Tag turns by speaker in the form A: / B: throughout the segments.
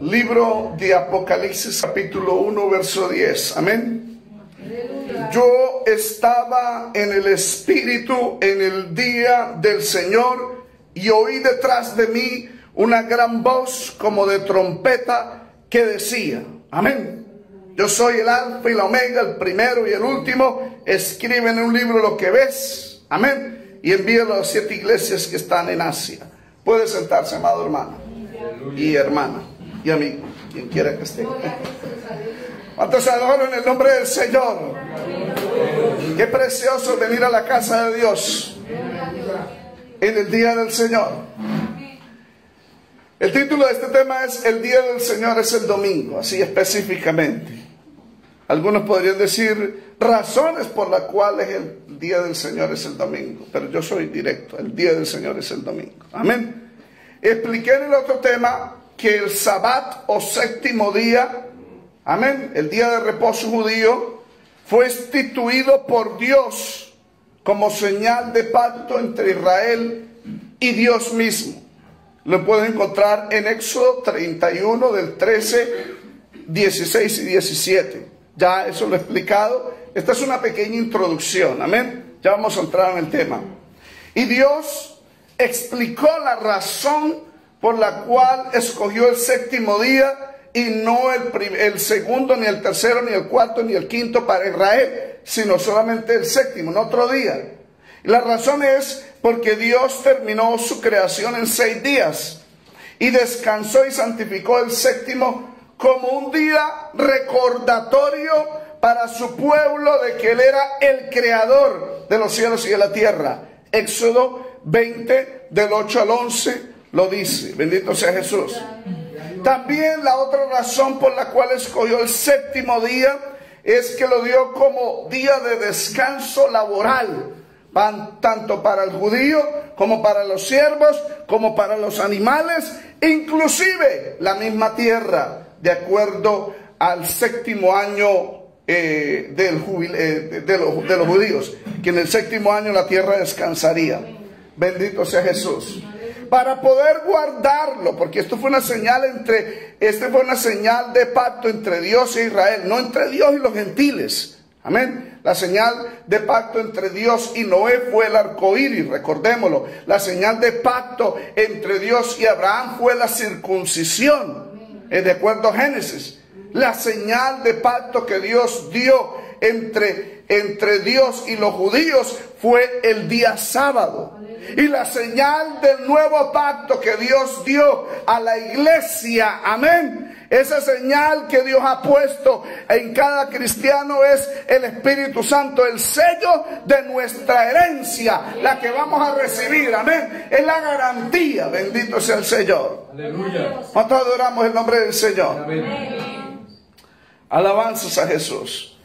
A: Libro de Apocalipsis, capítulo 1, verso 10. Amén. Yo estaba en el Espíritu en el día del Señor y oí detrás de mí una gran voz como de trompeta que decía, amén. Yo soy el Alfa y la Omega, el primero y el último. Escribe en un libro lo que ves, amén, y envíalo a las 7 iglesias que están en Asia. Puede sentarse, amado hermano y hermana y amigo, quien quiera que esté. ¿Cuántos adoran en el nombre del Señor? Qué precioso venir a la casa de Dios en el día del Señor. El título de este tema es El día del Señor es el domingo, así específicamente. Algunos podrían decir razones por las cuales el día del Señor es el domingo, pero yo soy directo, el día del Señor es el domingo. Amén. Expliqué en el otro tema que el Sabbat o séptimo día, amén, el día de reposo judío, fue instituido por Dios como señal de pacto entre Israel y Dios mismo. Lo pueden encontrar en Éxodo 31 del 13, 16 y 17. Ya eso lo he explicado. Esta es una pequeña introducción, amén. Ya vamos a entrar en el tema. Y Dios explicó la razón por la cual escogió el séptimo día y no el segundo, ni el tercero, ni el cuarto, ni el quinto para Israel, sino solamente el séptimo, en otro día. Y la razón es porque Dios terminó su creación en 6 días y descansó y santificó el séptimo como un día recordatorio para su pueblo de que Él era el creador de los cielos y de la tierra. Éxodo 20 del 8 al 11 lo dice. Bendito sea Jesús. También la otra razón por la cual escogió el séptimo día es que lo dio como día de descanso laboral, tanto para el judío como para los siervos, como para los animales, inclusive la misma tierra, de acuerdo al séptimo año de los judíos, que en el séptimo año la tierra descansaría. Bendito sea Jesús. Para poder guardarlo, porque esto fue una señal fue una señal de pacto entre Dios e Israel, no entre Dios y los gentiles. Amén. La señal de pacto entre Dios y Noé fue el arco iris, recordémoslo. La señal de pacto entre Dios y Abraham fue la circuncisión, de acuerdo a Génesis. La señal de pacto que Dios dio entre Dios y los judíos fue el día sábado. Y la señal del nuevo pacto que Dios dio a la iglesia, amén, esa señal que Dios ha puesto en cada cristiano es el Espíritu Santo, el sello de nuestra herencia, la que vamos a recibir, amén, es la garantía. Bendito sea el Señor. Aleluya. Nosotros adoramos el nombre del Señor. Amén. Alabanzas a Jesús.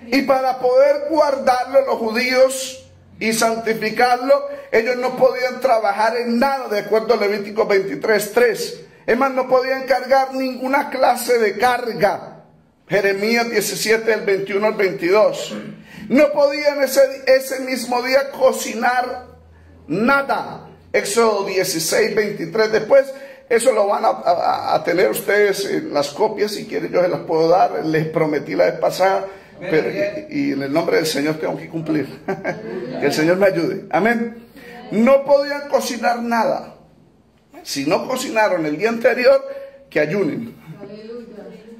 A: Y para poder guardarlo los judíos y santificarlo, ellos no podían trabajar en nada, de acuerdo a Levítico 23:3. Es más, no podían cargar ninguna clase de carga. Jeremías 17 del 21 al 22. No podían ese mismo día cocinar nada. Éxodo 16:23. Después eso lo van a tener ustedes en las copias, si quieren yo se las puedo dar. Les prometí la vez pasada, pero, y en el nombre del Señor tengo que cumplir. Que el Señor me ayude. Amén. No podían cocinar nada. Si no cocinaron el día anterior, que ayunen.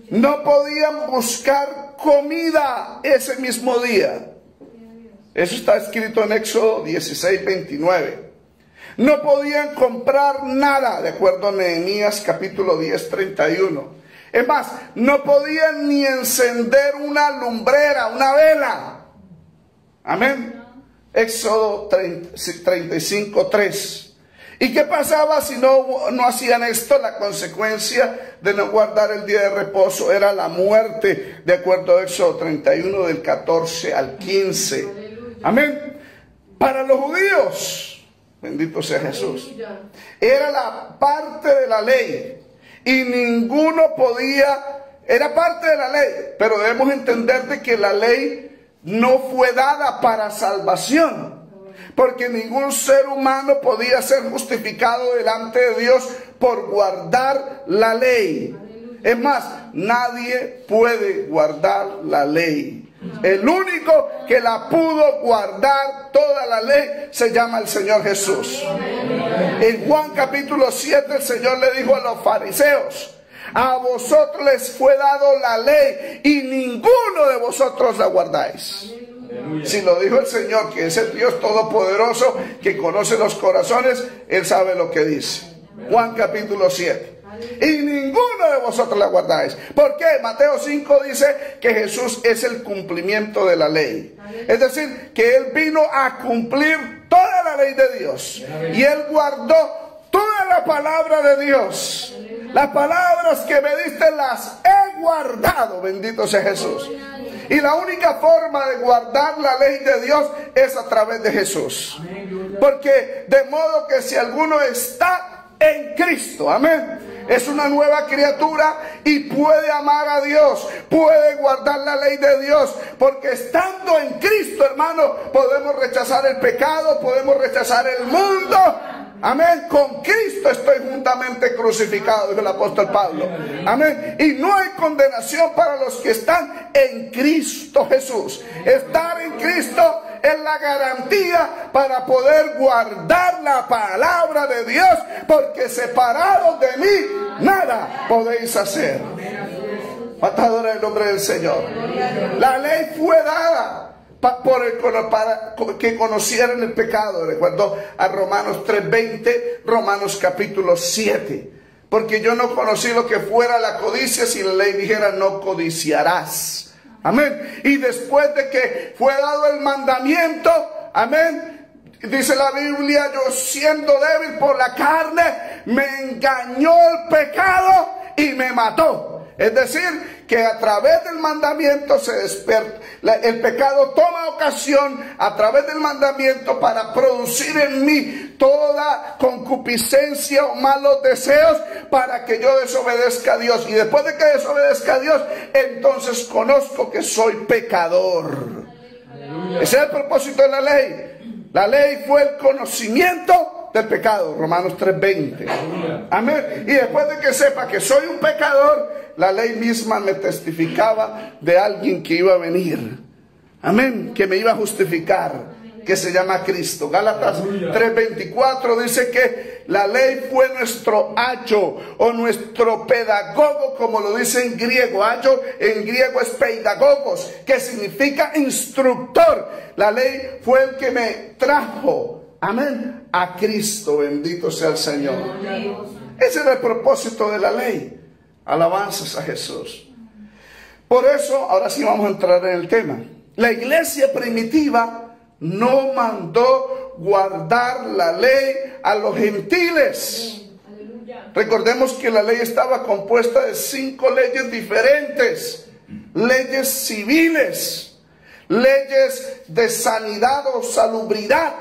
A: No podían buscar comida ese mismo día. Eso está escrito en Éxodo 16:29. No podían comprar nada, de acuerdo a Nehemías capítulo 10:31. Es más, no podían ni encender una lumbrera, una vela. Amén. Éxodo 35:3. ¿Y qué pasaba si no hacían esto? La consecuencia de no guardar el día de reposo era la muerte, de acuerdo a Éxodo 31 del 14 al 15. Amén. Para los judíos, bendito sea Jesús, era la parte de la ley. Y ninguno era parte de la ley, pero debemos entender de que la ley no fue dada para salvación, porque ningún ser humano podía ser justificado delante de Dios por guardar la ley. Es más, nadie puede guardar la ley. El único que la pudo guardar toda la ley se llama el Señor Jesús. En Juan capítulo 7 el Señor le dijo a los fariseos: a vosotros les fue dado la ley y ninguno de vosotros la guardáis. Si lo dijo el Señor, que es el Dios todopoderoso, que conoce los corazones, Él sabe lo que dice. Juan capítulo 7. Y ninguno de vosotros la guardáis. ¿Por qué? Mateo 5 dice que Jesús es el cumplimiento de la ley. Es decir, que Él vino a cumplir toda la ley de Dios. Y Él guardó toda la palabra de Dios. Las palabras que me diste las he guardado. Bendito sea Jesús. Y la única forma de guardar la ley de Dios es a través de Jesús. Porque de modo que si alguno está en Cristo, amén, es una nueva criatura y puede amar a Dios, puede guardar la ley de Dios, porque estando en Cristo, hermano, podemos rechazar el pecado, podemos rechazar el mundo. Amén. Con Cristo estoy juntamente crucificado, dijo el apóstol Pablo. Amén. Y no hay condenación para los que están en Cristo Jesús. Estar en Cristo es la garantía para poder guardar la palabra de Dios, porque separados de mí nada podéis hacer. Matadora en el nombre del Señor. La ley fue dada para que conocieran el pecado. Recuerdo a Romanos 3:20, Romanos capítulo 7. Porque yo no conocí lo que fuera la codicia, si la ley dijera no codiciarás. Amén. Y después de que fue dado el mandamiento, amén, dice la Biblia: yo siendo débil por la carne, me engañó el pecado y me mató. Es decir, que a través del mandamiento se despierta. El pecado toma ocasión a través del mandamiento para producir en mí toda concupiscencia o malos deseos, para que yo desobedezca a Dios. Y después de que desobedezca a Dios, entonces conozco que soy pecador. Ese es el propósito de la ley. La ley fue el conocimiento del pecado, Romanos 3:20. Amén. Y después de que sepa que soy un pecador, la ley misma me testificaba de alguien que iba a venir. Amén. Que me iba a justificar, que se llama Cristo. Gálatas 3:24 dice que la ley fue nuestro ayo o nuestro pedagogo, como lo dice en griego. Ayo en griego es pedagogos, que significa instructor. La ley fue el que me trajo, amén, a Cristo. Bendito sea el Señor. Ese era el propósito de la ley. Alabanzas a Jesús. Por eso, ahora sí vamos a entrar en el tema. La iglesia primitiva no mandó guardar la ley a los gentiles. Recordemos que la ley estaba compuesta de 5 leyes diferentes. Leyes civiles, leyes de sanidad o salubridad.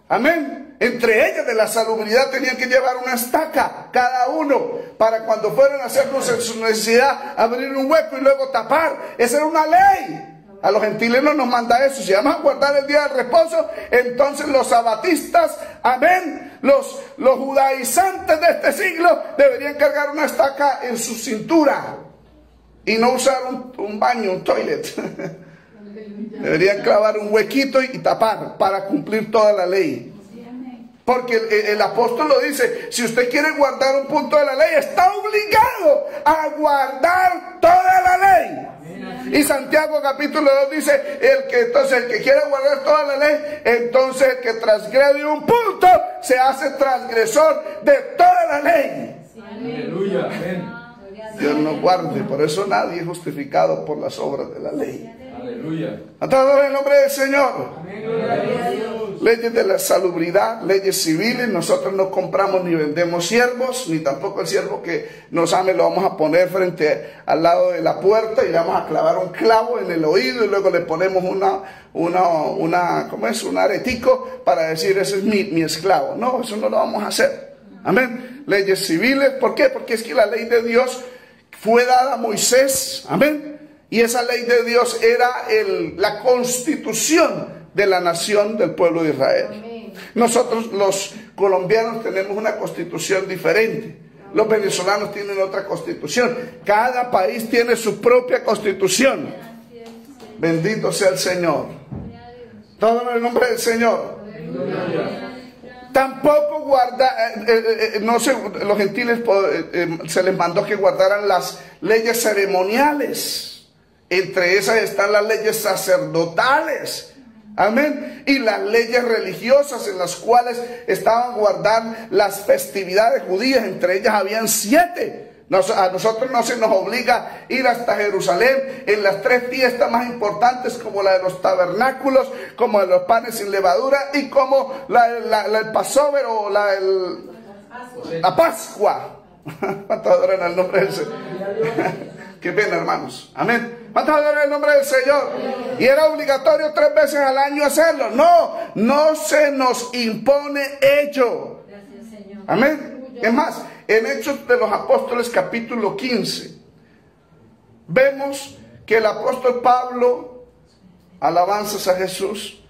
A: Amén. Entre ellas, de la salubridad, tenían que llevar una estaca cada uno, para cuando fueran a hacer su necesidad, abrir un hueco y luego tapar. Esa era una ley. A los gentiles no nos manda eso. Si vamos a guardar el día del reposo, entonces los sabatistas, amén, los judaizantes de este siglo deberían cargar una estaca en su cintura y no usar un baño, un toilet. Deberían clavar un huequito y tapar para cumplir toda la ley. Porque el apóstol lo dice: si usted quiere guardar un punto de la ley, está obligado a guardar toda la ley. Y Santiago capítulo 2 dice: el que quiere guardar toda la ley, entonces el que transgrede un punto se hace transgresor de toda la ley. Aleluya. Dios nos guarde. Por eso nadie es justificado por las obras de la ley. Aleluya. A todos en nombre del Señor. Amén. Leyes de la salubridad, leyes civiles. Nosotros no compramos ni vendemos siervos, ni tampoco el siervo que nos ame lo vamos a poner frente al lado de la puerta y le vamos a clavar un clavo en el oído y luego le ponemos un aretico para decir: ese es mi esclavo. No, eso no lo vamos a hacer. Amén. Leyes civiles. ¿Por qué? Porque es que la ley de Dios fue dada a Moisés. Amén. Y esa ley de Dios era la constitución de la nación del pueblo de Israel. Amén. Nosotros los colombianos tenemos una constitución diferente. Los venezolanos tienen otra constitución. Cada país tiene su propia constitución. Bendito sea el Señor. Todo en el nombre del Señor. Tampoco los gentiles se les mandó que guardaran las leyes ceremoniales. Entre esas están las leyes sacerdotales. Amén. Y las leyes religiosas en las cuales estaban guardadas las festividades judías. Entre ellas habían 7. A nosotros no se nos obliga a ir hasta Jerusalén en las 3 fiestas más importantes, como la de los tabernáculos, como la de los panes sin levadura y como el Passover o la Pascua. ¿Cuántos adoran al nombre del Señor? Qué pena, hermanos. Amén. ¿Cuántos adoran el nombre del Señor? Y era obligatorio 3 veces al año hacerlo. No se nos impone ello. Amén. Es más, en Hechos de los Apóstoles capítulo 15, vemos que el apóstol Pablo, alabanzas a Jesús,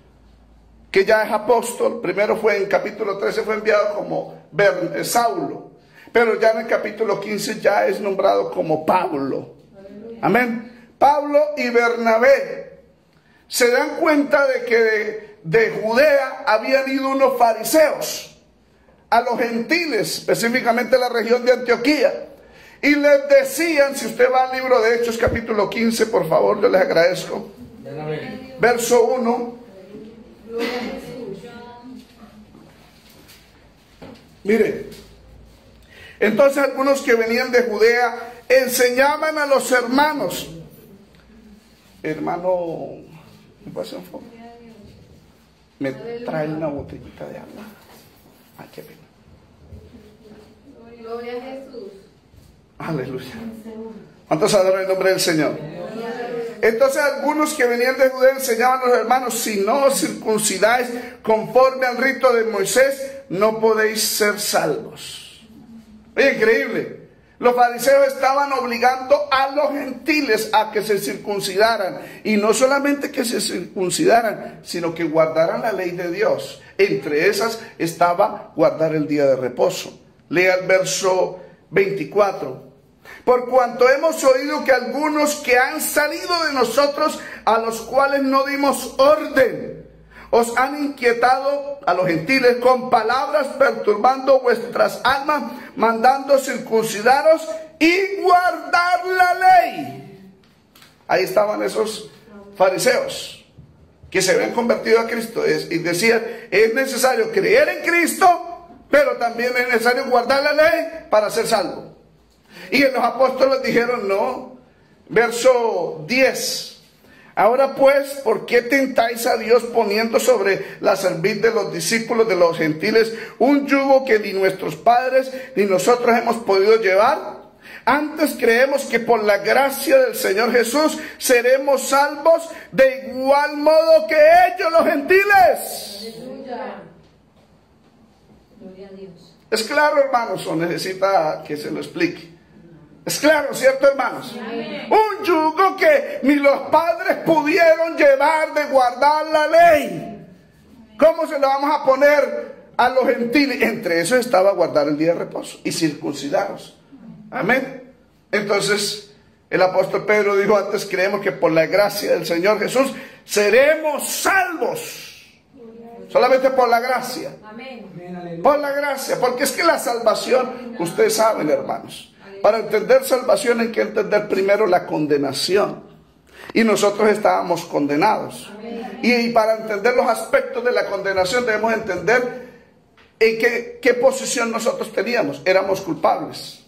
A: que ya es apóstol, primero fue en capítulo 13, fue enviado como Saulo, pero ya en el capítulo 15 ya es nombrado como Pablo. Amén. Pablo y Bernabé se dan cuenta de que de Judea habían ido unos fariseos a los gentiles, específicamente la región de Antioquía, y les decían, si usted va al libro de Hechos capítulo 15, por favor, yo les agradezco, verso 1, mire, entonces algunos que venían de Judea enseñaban a los hermanos, hermano, ¿me pasa un poco? Me trae una botellita de agua. Ay, qué pena.
B: Gloria a Jesús.
A: Aleluya. ¿Cuántos adoran el nombre del Señor? Entonces algunos que venían de Judea enseñaban a los hermanos: si no os circuncidáis conforme al rito de Moisés, no podéis ser salvos. Oye, increíble. Los fariseos estaban obligando a los gentiles a que se circuncidaran. Y no solamente que se circuncidaran, sino que guardaran la ley de Dios. Entre esas estaba guardar el día de reposo. Lea el verso 24. Por cuanto hemos oído que algunos que han salido de nosotros, a los cuales no dimos orden, os han inquietado, a los gentiles, con palabras, perturbando vuestras almas, mandando circuncidaros y guardar la ley. Ahí estaban esos fariseos que se habían convertido a Cristo y decían: es necesario creer en Cristo, pero también es necesario guardar la ley para ser salvo. Y los apóstoles dijeron: no. Verso 10. Ahora pues, ¿por qué tentáis a Dios poniendo sobre la cerviz de los discípulos de los gentiles un yugo que ni nuestros padres ni nosotros hemos podido llevar? Antes creemos que por la gracia del Señor Jesús seremos salvos de igual modo que ellos, los gentiles.
B: Aleluya. Gloria a Dios.
A: ¿Es claro, hermanos, o necesita que se lo explique? Es claro, ¿cierto, hermanos?
B: Amén.
A: Un yugo que ni los padres pudieron llevar de guardar la ley. ¿Cómo se lo vamos a poner a los gentiles? Entre eso estaba guardar el día de reposo y circuncidaros. Amén. Entonces el apóstol Pedro dijo: antes creemos que por la gracia del Señor Jesús seremos salvos. Solamente por la gracia.
B: Amén.
A: Por la gracia. Porque es que la salvación, ustedes saben, hermanos, para entender salvación hay que entender primero la condenación. Y nosotros estábamos condenados. Y para entender los aspectos de la condenación debemos entender en qué posición nosotros teníamos. Éramos culpables.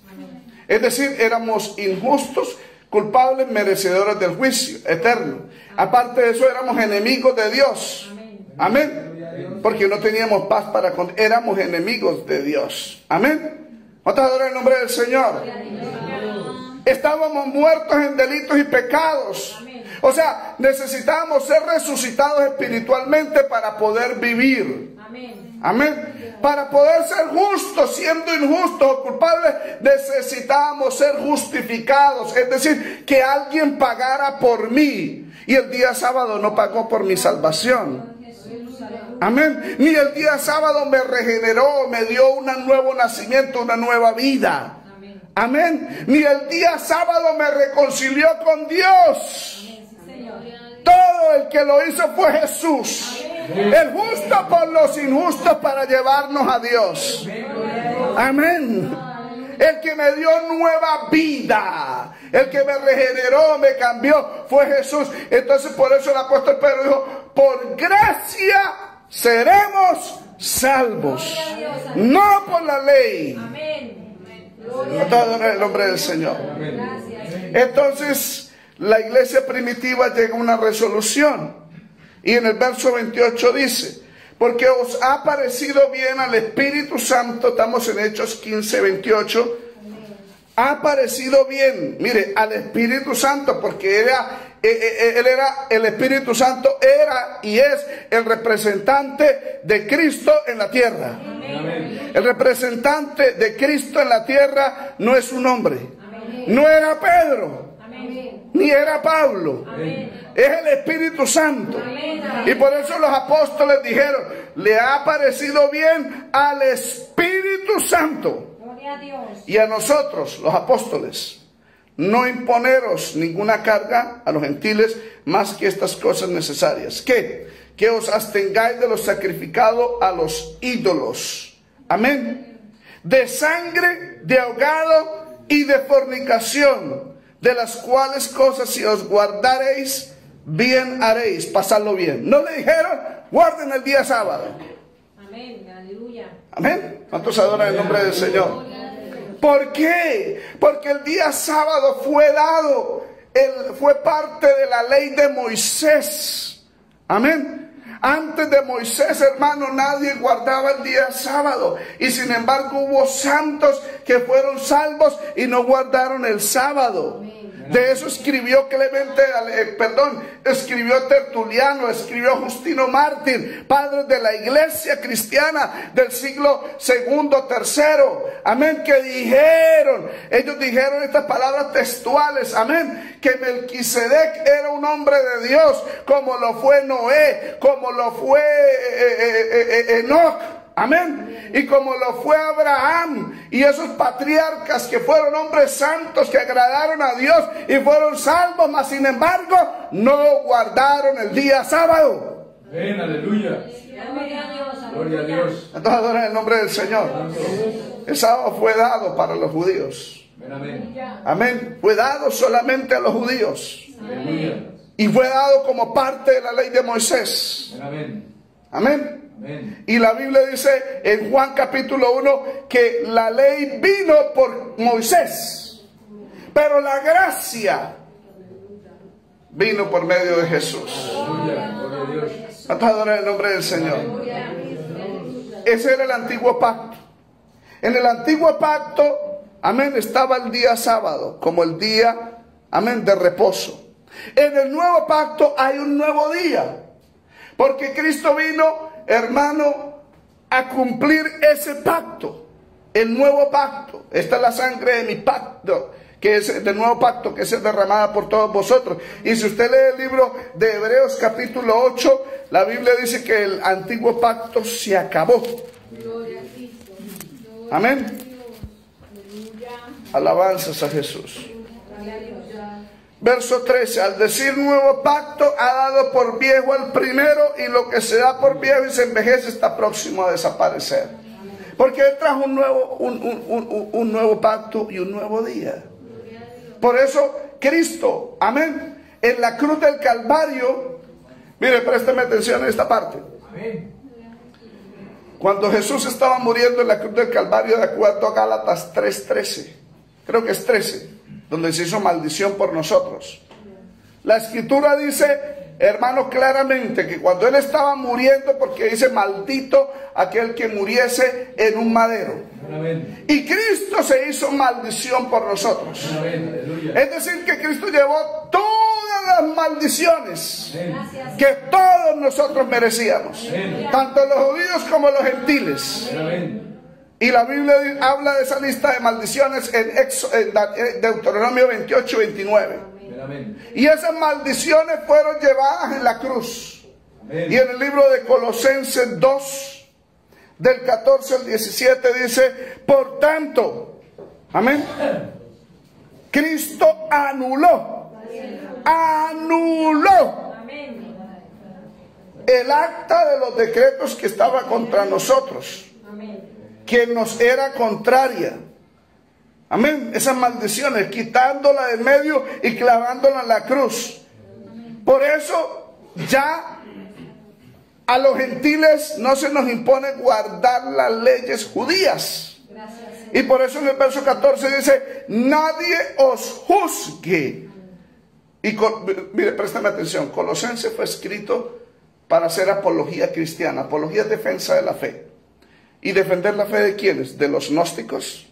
A: Es decir, éramos injustos, culpables, merecedores del juicio eterno. Aparte de eso, éramos enemigos de Dios. Amén. Porque no teníamos paz éramos enemigos de Dios. Amén. ¿Cuántos adoran el nombre del Señor? Estábamos muertos en delitos y pecados. O sea, necesitábamos ser resucitados espiritualmente para poder vivir. Amén. Para poder ser justos, siendo injustos o culpables, necesitábamos ser justificados. Es decir, que alguien pagara por mí. Y el día sábado no pagó por mi salvación. Amén. Ni el día sábado me regeneró, me dio un nuevo nacimiento, una nueva vida. Amén. Ni el día sábado me reconcilió con Dios. Todo el que lo hizo fue Jesús. El justo por los injustos para llevarnos a Dios. Amén. El que me dio nueva vida, el que me regeneró, me cambió, fue Jesús. Entonces por eso el apóstol Pedro dijo: por gracia seremos salvos, no por la ley. Todo en el nombre del Señor. Entonces la iglesia primitiva llega a una resolución, y en el verso 28 dice: porque os ha parecido bien al Espíritu Santo. Estamos en Hechos 15, 28. Ha parecido bien, mire, al Espíritu Santo, porque el Espíritu Santo era y es el representante de Cristo en la tierra. El representante de Cristo en la tierra no es un hombre, no era Pedro, ni era Pablo, es el Espíritu Santo. Y por eso los apóstoles dijeron: le ha parecido bien al Espíritu Santo y a nosotros, los apóstoles, no imponeros ninguna carga a los gentiles más que estas cosas necesarias. ¿Qué? Que os abstengáis de lo sacrificado a los ídolos. Amén. De sangre, de ahogado y de fornicación, de las cuales cosas si os guardaréis, bien haréis. Pasarlo bien. No le dijeron: guarden el día sábado.
B: Amén, aleluya.
A: Amén. ¿Cuántos adoran el nombre del Señor? ¿Por qué? Porque el día sábado fue dado, fue parte de la ley de Moisés. Amén. Antes de Moisés, hermano, nadie guardaba el día sábado. Y sin embargo hubo santos que fueron salvos y no guardaron el sábado. De eso escribió escribió Tertuliano, escribió Justino Mártir, padres de la iglesia cristiana del siglo segundo, tercero. Amén, que ellos dijeron estas palabras textuales. Amén, que Melquisedec era un hombre de Dios, como lo fue Noé, como lo fue Enoc. Amén. Y como lo fue Abraham y esos patriarcas que fueron hombres santos que agradaron a Dios y fueron salvos, mas sin embargo no guardaron el día sábado.
C: Amén, aleluya. Gloria a Dios.
A: Entonces adoran el nombre del Señor. El sábado fue dado para los judíos.
C: Amén.
A: Amén. Fue dado solamente a los judíos.
C: Aleluya.
A: Y fue dado como parte de la ley de Moisés.
C: Amén.
A: Amén.
C: Amén.
A: Y la Biblia dice en Juan capítulo 1 que la ley vino por Moisés, pero la gracia vino por medio de Jesús.
C: Aleluya. Gloria a Dios.
A: Adora el nombre del Señor. Ese era el antiguo pacto. En el antiguo pacto, amén, estaba el día sábado como el día, amén, de reposo. En el nuevo pacto hay un nuevo día, porque Cristo vino, hermano, a cumplir ese pacto, el nuevo pacto. Esta es la sangre de mi pacto, que es del nuevo pacto, que es derramada por todos vosotros. Y si usted lee el libro de Hebreos capítulo 8, la Biblia dice que el antiguo pacto se acabó. Amén. Alabanzas a Jesús. Verso 13, al decir nuevo pacto, ha dado por viejo el primero, y lo que se da por viejo y se envejece está próximo a desaparecer. Porque Él trajo un nuevo pacto y un nuevo día. Por eso Cristo, amén, en la cruz del Calvario, mire, présteme atención en esta parte.
C: Amén.
A: Cuando Jesús estaba muriendo en la cruz del Calvario, de acuerdo a Gálatas 3:13, creo que es 13, donde se hizo maldición por nosotros. La escritura dice, hermano, claramente que cuando Él estaba muriendo, porque dice maldito aquel que muriese en un madero.
C: Amén.
A: Y Cristo se hizo maldición por nosotros.
C: Amén. Aleluya.
A: Es decir, que Cristo llevó todas las maldiciones
C: Amén.
A: que todos nosotros merecíamos,
C: Amén.
A: tanto los judíos como los gentiles.
C: Amén.
A: Y la Biblia habla de esa lista de maldiciones en Deuteronomio 28, 29.
C: Amén.
A: Y esas maldiciones fueron llevadas en la cruz.
C: Amén.
A: Y en el libro de Colosenses 2, del 14 al 17, dice: por tanto, Amén. Cristo anuló el acta de los decretos que estaba contra nosotros, que nos era contraria. Amén. Esas maldiciones, quitándola del medio y clavándola en la cruz. Por eso ya a los gentiles no se nos impone guardar las leyes judías. Y por eso en el verso 14 dice: nadie os juzgue. Y mire, préstame atención. Colosenses fue escrito para hacer apología cristiana. Apología es defensa de la fe. ¿Y defender la fe de quiénes? De los gnósticos,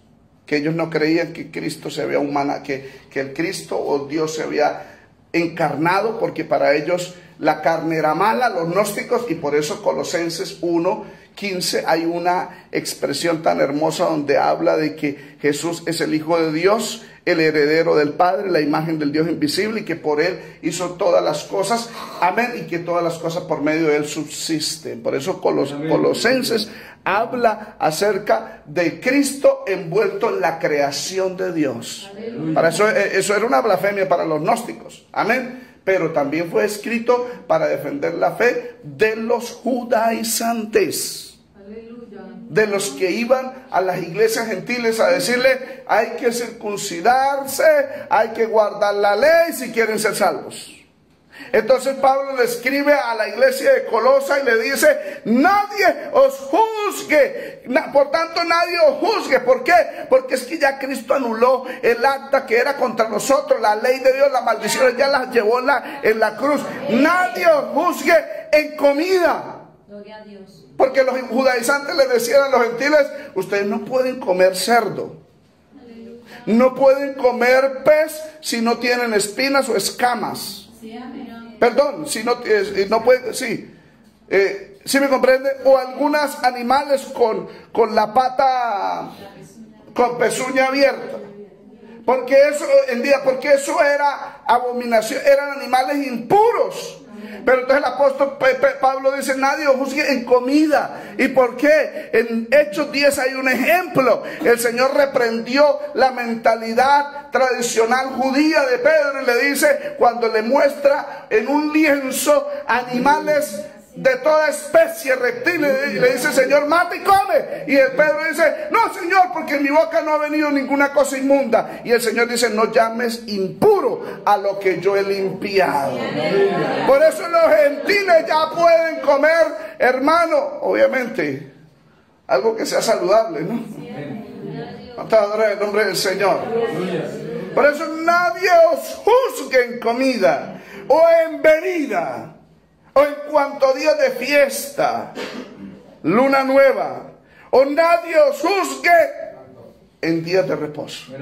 A: que ellos no creían que Cristo se había que el Cristo o Dios se había encarnado, porque para ellos la carne era mala, los gnósticos. Y por eso Colosenses 1:15 hay una expresión tan hermosa donde habla de que Jesús es el Hijo de Dios, el heredero del Padre, la imagen del Dios invisible, y que por Él hizo todas las cosas, amén, y que todas las cosas por medio de Él subsisten. Por eso Colosenses habla acerca de Cristo envuelto en la creación de Dios. Para eso era una blasfemia para los gnósticos, amén. Pero también fue escrito para defender la fe de los judaizantes, de los que iban a las iglesias gentiles a decirle: hay que circuncidarse, hay que guardar la ley si quieren ser salvos. Entonces Pablo le escribe a la iglesia de Colosa y le dice: nadie os juzgue. Por tanto, nadie os juzgue. ¿Por qué? Porque es que ya Cristo anuló el acta que era contra nosotros. La ley de Dios, las maldiciones ya las llevó en la cruz. Nadie os juzgue en comida.
B: Gloria a Dios.
A: Porque los judaizantes les decían a los gentiles: ustedes no pueden comer cerdo, no pueden comer pez si no tienen espinas o escamas. Perdón, si no pueden, sí, ¿sí me comprende? O algunos animales con la pata, con pezuña abierta. Porque eso era abominación, eran animales impuros. Pero entonces el apóstol Pablo dice: nadie os juzgue en comida. ¿Y por qué? En Hechos 10 hay un ejemplo. El Señor reprendió la mentalidad tradicional judía de Pedro y le dice, cuando le muestra en un lienzo animales de toda especie, reptiles, y le dice: Señor, mata y come. Y el Pedro dice: no, Señor, porque en mi boca no ha venido ninguna cosa inmunda. Y el Señor dice: no llames impuro a lo que yo he limpiado. Por eso los gentiles ya pueden comer, hermano, obviamente algo que sea saludable, ¿no? ¿Cuántos adoran el nombre del Señor? Por eso nadie os juzgue en comida o en bebida, o en cuanto día de fiesta, luna nueva, o nadie os juzgue en días de reposo.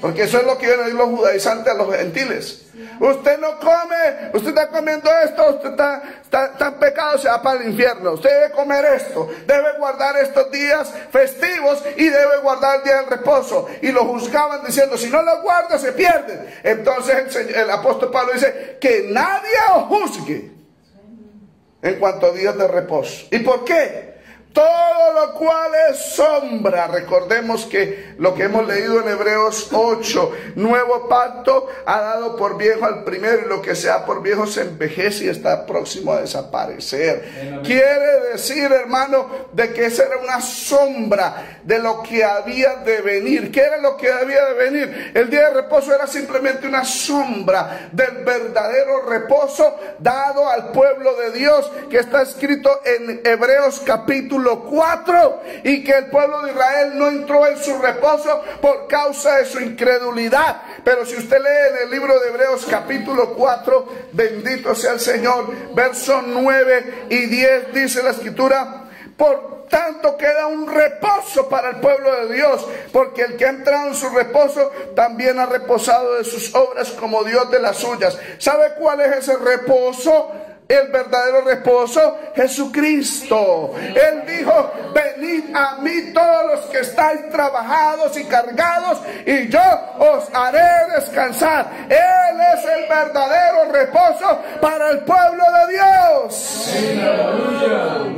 A: Porque eso es lo que iban a decir los judaizantes a los gentiles. Usted no come, usted está comiendo esto, usted está en pecado, se va para el infierno. Usted debe comer esto, debe guardar estos días festivos y debe guardar el día del reposo. Y lo juzgaban diciendo: si no lo guarda se pierden. Entonces el apóstol Pablo dice: que nadie os juzgue en cuanto a días de reposo. ¿Y por qué? Todo lo cual es sombra. Recordemos que lo que hemos leído en Hebreos 8, nuevo pacto ha dado por viejo al primero, y lo que sea por viejo se envejece y está próximo a desaparecer. Amén. Quiere decir, hermano, de que esa era una sombra de lo que había de venir. ¿Qué era lo que había de venir? El día de reposo era simplemente una sombra del verdadero reposo dado al pueblo de Dios, que está escrito en Hebreos capítulo 4, y que el pueblo de Israel no entró en su reposo por causa de su incredulidad. Pero si usted lee en el libro de Hebreos capítulo 4, bendito sea el Señor, versos 9 y 10, dice la escritura: por tanto queda un reposo para el pueblo de Dios, porque el que ha entrado en su reposo también ha reposado de sus obras como Dios de las suyas. ¿Sabe cuál es ese reposo? El verdadero reposo, Jesucristo. Él dijo: venid a mí todos los que estáis trabajados y cargados, y yo os haré descansar. Él es el verdadero reposo para el pueblo de Dios. Aleluya.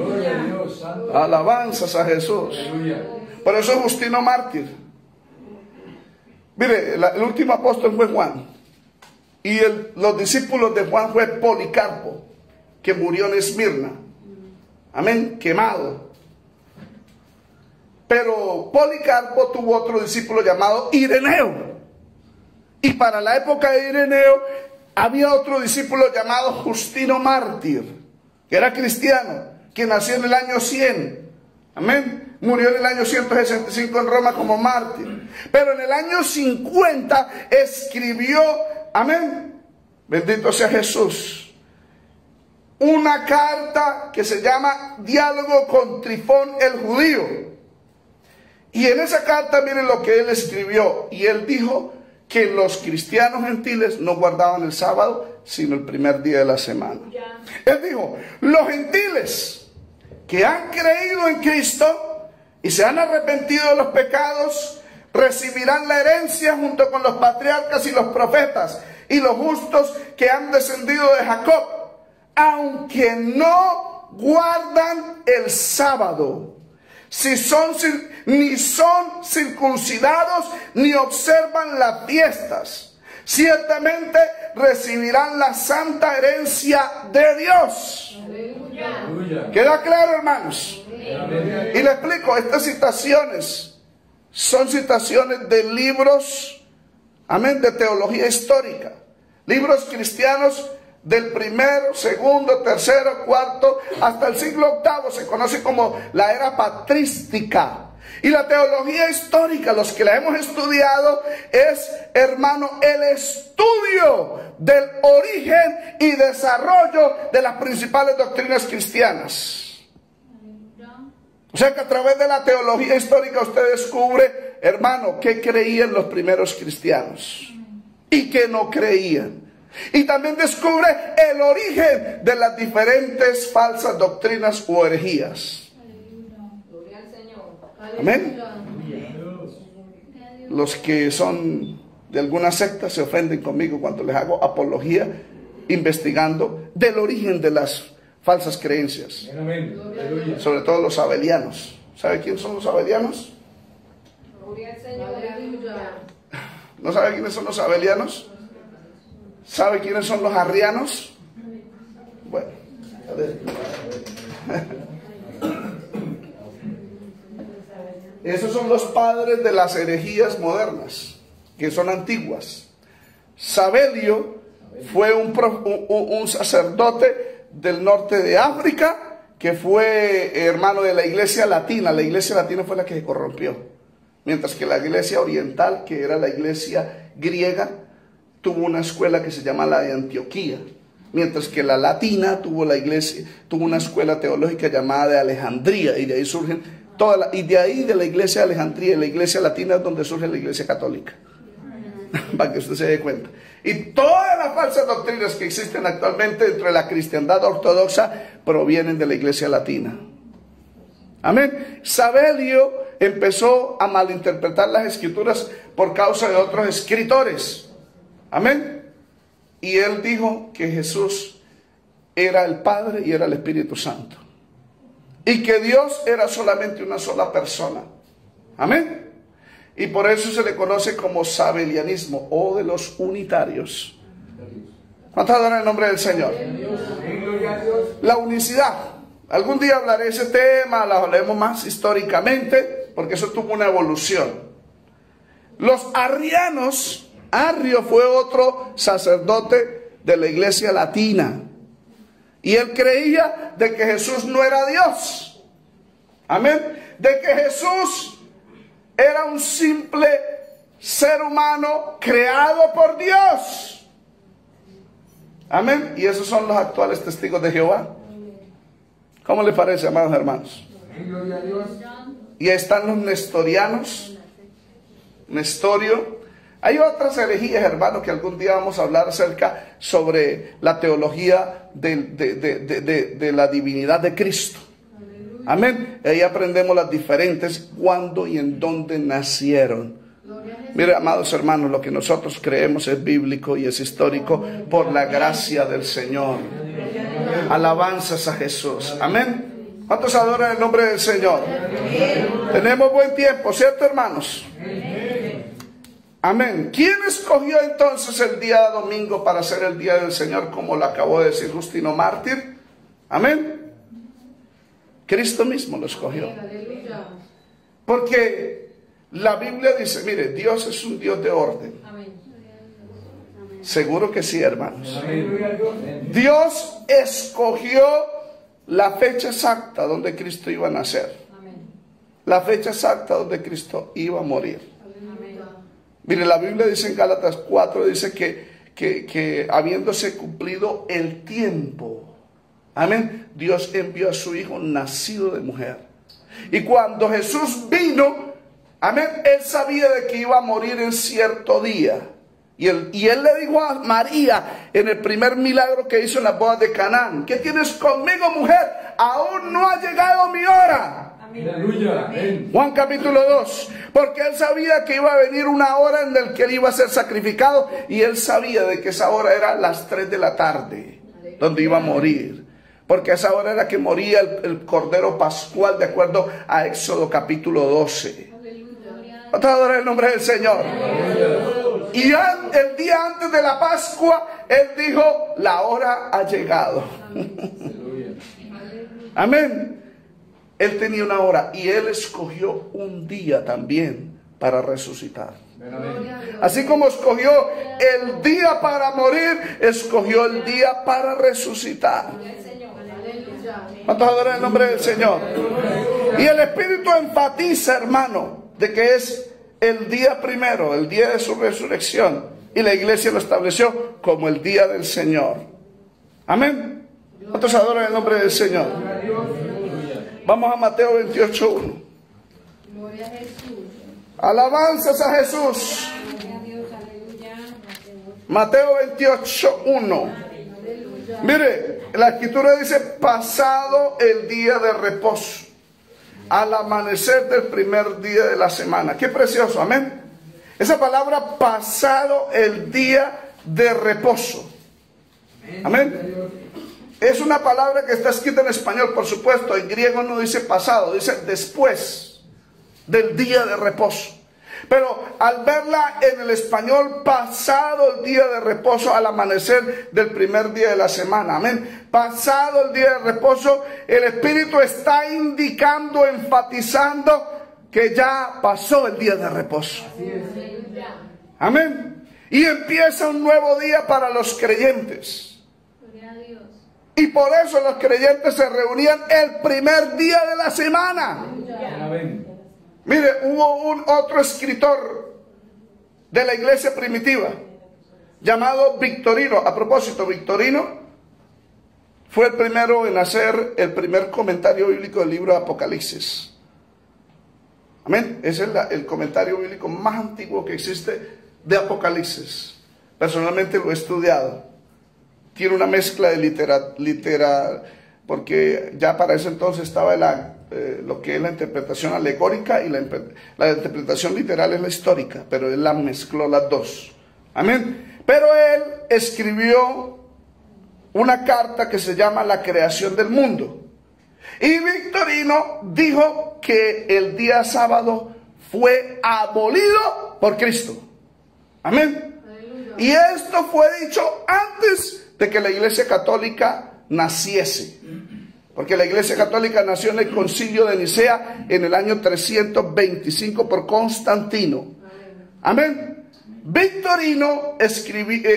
A: Alabanzas a Jesús. Por eso Justino Mártir Mire, el último apóstol fue Juan. Y los discípulos de Juan fue Policarpo, que murió en Esmirna. Amén, quemado. Pero Policarpo tuvo otro discípulo llamado Ireneo. Y para la época de Ireneo había otro discípulo llamado Justino Mártir, que era cristiano, que nació en el año 100. Amén. Murió en el año 165 en Roma como mártir. Pero en el año 50 escribió, amén, bendito sea Jesús, una carta que se llama Diálogo con Trifón el Judío. Y en esa carta miren lo que él escribió. Y él dijo que los cristianos gentiles no guardaban el sábado, sino el primer día de la semana. Él dijo, los gentiles que han creído en Cristo y se han arrepentido de los pecados, recibirán la herencia junto con los patriarcas y los profetas y los justos que han descendido de Jacob, aunque no guardan el sábado, ni son circuncidados ni observan las fiestas. Ciertamente recibirán la santa herencia de Dios. Aleluya. ¿Queda claro, hermanos? Aleluya. Y le explico, estas citaciones son citaciones de libros, amén, de teología histórica. Libros cristianos del primero, segundo, tercero, cuarto, hasta el siglo VIII, se conoce como la era patrística. Y la teología histórica, los que la hemos estudiado, es, hermano, el estudio del origen y desarrollo de las principales doctrinas cristianas. O sea que a través de la teología histórica usted descubre, hermano, qué creían los primeros cristianos y qué no creían. Y también descubre el origen de las diferentes falsas doctrinas o herejías. Amén. Los que son de alguna secta se ofenden conmigo cuando les hago apología investigando del origen de las falsas creencias. Sobre todo los abelianos. ¿Sabe quiénes son los abelianos? ¿No sabe quiénes son los abelianos? ¿Sabe quiénes son los arrianos? Bueno, a ver. Esos son los padres de las herejías modernas, que son antiguas. Sabelio fue un sacerdote del norte de África, que fue hermano de la iglesia latina. La iglesia latina fue la que se corrompió, mientras que la iglesia oriental, que era la iglesia griega, tuvo una escuela que se llama la de Antioquía, mientras que la latina tuvo una escuela teológica llamada de Alejandría, y de ahí surgen y de ahí, de la iglesia de Alejandría y la iglesia latina, es donde surge la iglesia católica. Para que usted se dé cuenta. Y todas las falsas doctrinas que existen actualmente dentro de la cristiandad ortodoxa provienen de la iglesia latina. Amén. Sabelio empezó a malinterpretar las escrituras por causa de otros escritores. Amén. Y él dijo que Jesús era el Padre y era el Espíritu Santo. Y que Dios era solamente una sola persona. Amén. Y por eso se le conoce como sabelianismo o de los unitarios. ¿Cuántos adoran el nombre del Señor? La unicidad. Algún día hablaré de ese tema, lo hablaremos más históricamente, porque eso tuvo una evolución. Los arrianos, Arrio fue otro sacerdote de la iglesia latina. Y él creía de que Jesús no era Dios. Amén. De que Jesús era un simple ser humano creado por Dios. Amén. Y esos son los actuales testigos de Jehová. ¿Cómo le parece, amados hermanos? Y ahí están los nestorianos. Nestorio. Hay otras herejías, hermanos, que algún día vamos a hablar acerca sobre la teología de la divinidad de Cristo. Amén. Ahí aprendemos las diferentes cuándo y en dónde nacieron. Mire, amados hermanos, lo que nosotros creemos es bíblico y es histórico por la gracia del Señor. Alabanzas a Jesús. Amén. ¿Cuántos adoran el nombre del Señor? Tenemos buen tiempo, ¿cierto, hermanos? Amén. ¿Quién escogió entonces el día domingo para ser el día del Señor, como lo acabó de decir Justino Mártir? Amén. Cristo mismo lo escogió. Porque la Biblia dice, mire, Dios es un Dios de orden. Seguro que sí, hermanos. Dios escogió la fecha exacta donde Cristo iba a nacer. La fecha exacta donde Cristo iba a morir. Mire, la Biblia dice en Gálatas 4, dice que habiéndose cumplido el tiempo, amén, Dios envió a su Hijo nacido de mujer. Y cuando Jesús vino, amén, Él sabía de que iba a morir en cierto día. Y él le dijo a María en el primer milagro que hizo en las bodas de Canaán: ¿qué tienes conmigo, mujer? Aún no ha llegado mi hora.
C: Aleluya.
A: Juan capítulo 2, porque él sabía que iba a venir una hora en la que él iba a ser sacrificado, y él sabía de que esa hora era las 3 de la tarde, donde iba a morir, porque a esa hora era que moría el Cordero Pascual, de acuerdo a Éxodo capítulo 12. Otra adora el nombre del Señor. Y el día antes de la Pascua, él dijo: la hora ha llegado. Amén. Él tenía una hora, y él escogió un día también para resucitar. Así como escogió el día para morir, escogió el día para resucitar. ¿Cuántos adoran el nombre del Señor? Y el Espíritu enfatiza, hermano, de que es el día primero, el día de su resurrección, y la iglesia lo estableció como el día del Señor. Amén. ¿Cuántos adoran el nombre del Señor? Vamos a Mateo 28:1. Alabanzas a Jesús. Mateo 28:1. Mire, la escritura dice: pasado el día de reposo, al amanecer del primer día de la semana. Qué precioso, amén. Esa palabra, pasado el día de reposo. Amén. Es una palabra que está escrita en español, por supuesto. En griego no dice pasado, dice después del día de reposo. Pero al verla en el español, pasado el día de reposo, al amanecer del primer día de la semana. Amén. Pasado el día de reposo, el Espíritu está indicando, enfatizando que ya pasó el día de reposo. Amén. Y empieza un nuevo día para los creyentes. Y por eso los creyentes se reunían el primer día de la semana. Mire, hubo otro escritor de la iglesia primitiva llamado Victorino. A propósito, Victorino fue el primero en hacer el primer comentario bíblico del libro de Apocalipsis. Amén. Ese es el comentario bíblico más antiguo que existe de Apocalipsis. Personalmente lo he estudiado. Tiene una mezcla de literatura, porque ya para ese entonces estaba lo que es la interpretación alegórica, y la interpretación literal es la histórica, pero él la mezcló las dos. Amén. Pero él escribió una carta que se llama La creación del mundo. Y Victorino dijo que el día sábado fue abolido por Cristo. Amén. Y esto fue dicho antes de que la Iglesia Católica naciese. Porque la Iglesia Católica nació en el Concilio de Nicea en el año 325 por Constantino. Amén. Victorino escribió,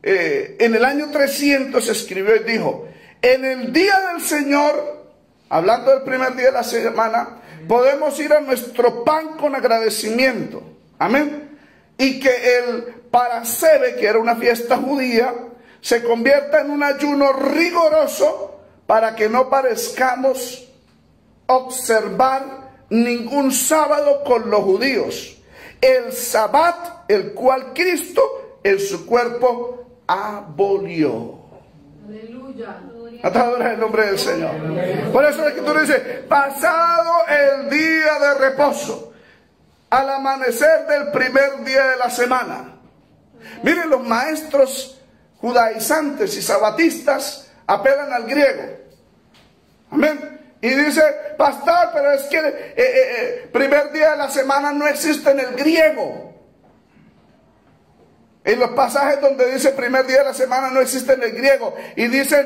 A: en el año 300 escribió y dijo: en el día del Señor, hablando del primer día de la semana, podemos ir a nuestro pan con agradecimiento. Amén. Y que el Parasceve, que era una fiesta judía, se convierta en un ayuno riguroso, para que no parezcamos observar ningún sábado con los judíos, el sabbat, el cual Cristo en su cuerpo abolió. Aleluya. Adora el nombre del Señor. Por eso la escritura dice: pasado el día de reposo, al amanecer del primer día de la semana. Miren, los maestros judaizantes y sabatistas apelan al griego. Amén. Y dice: pastor, pero es que primer día de la semana no existe en el griego. En los pasajes donde dice primer día de la semana no existe en el griego. Y dicen,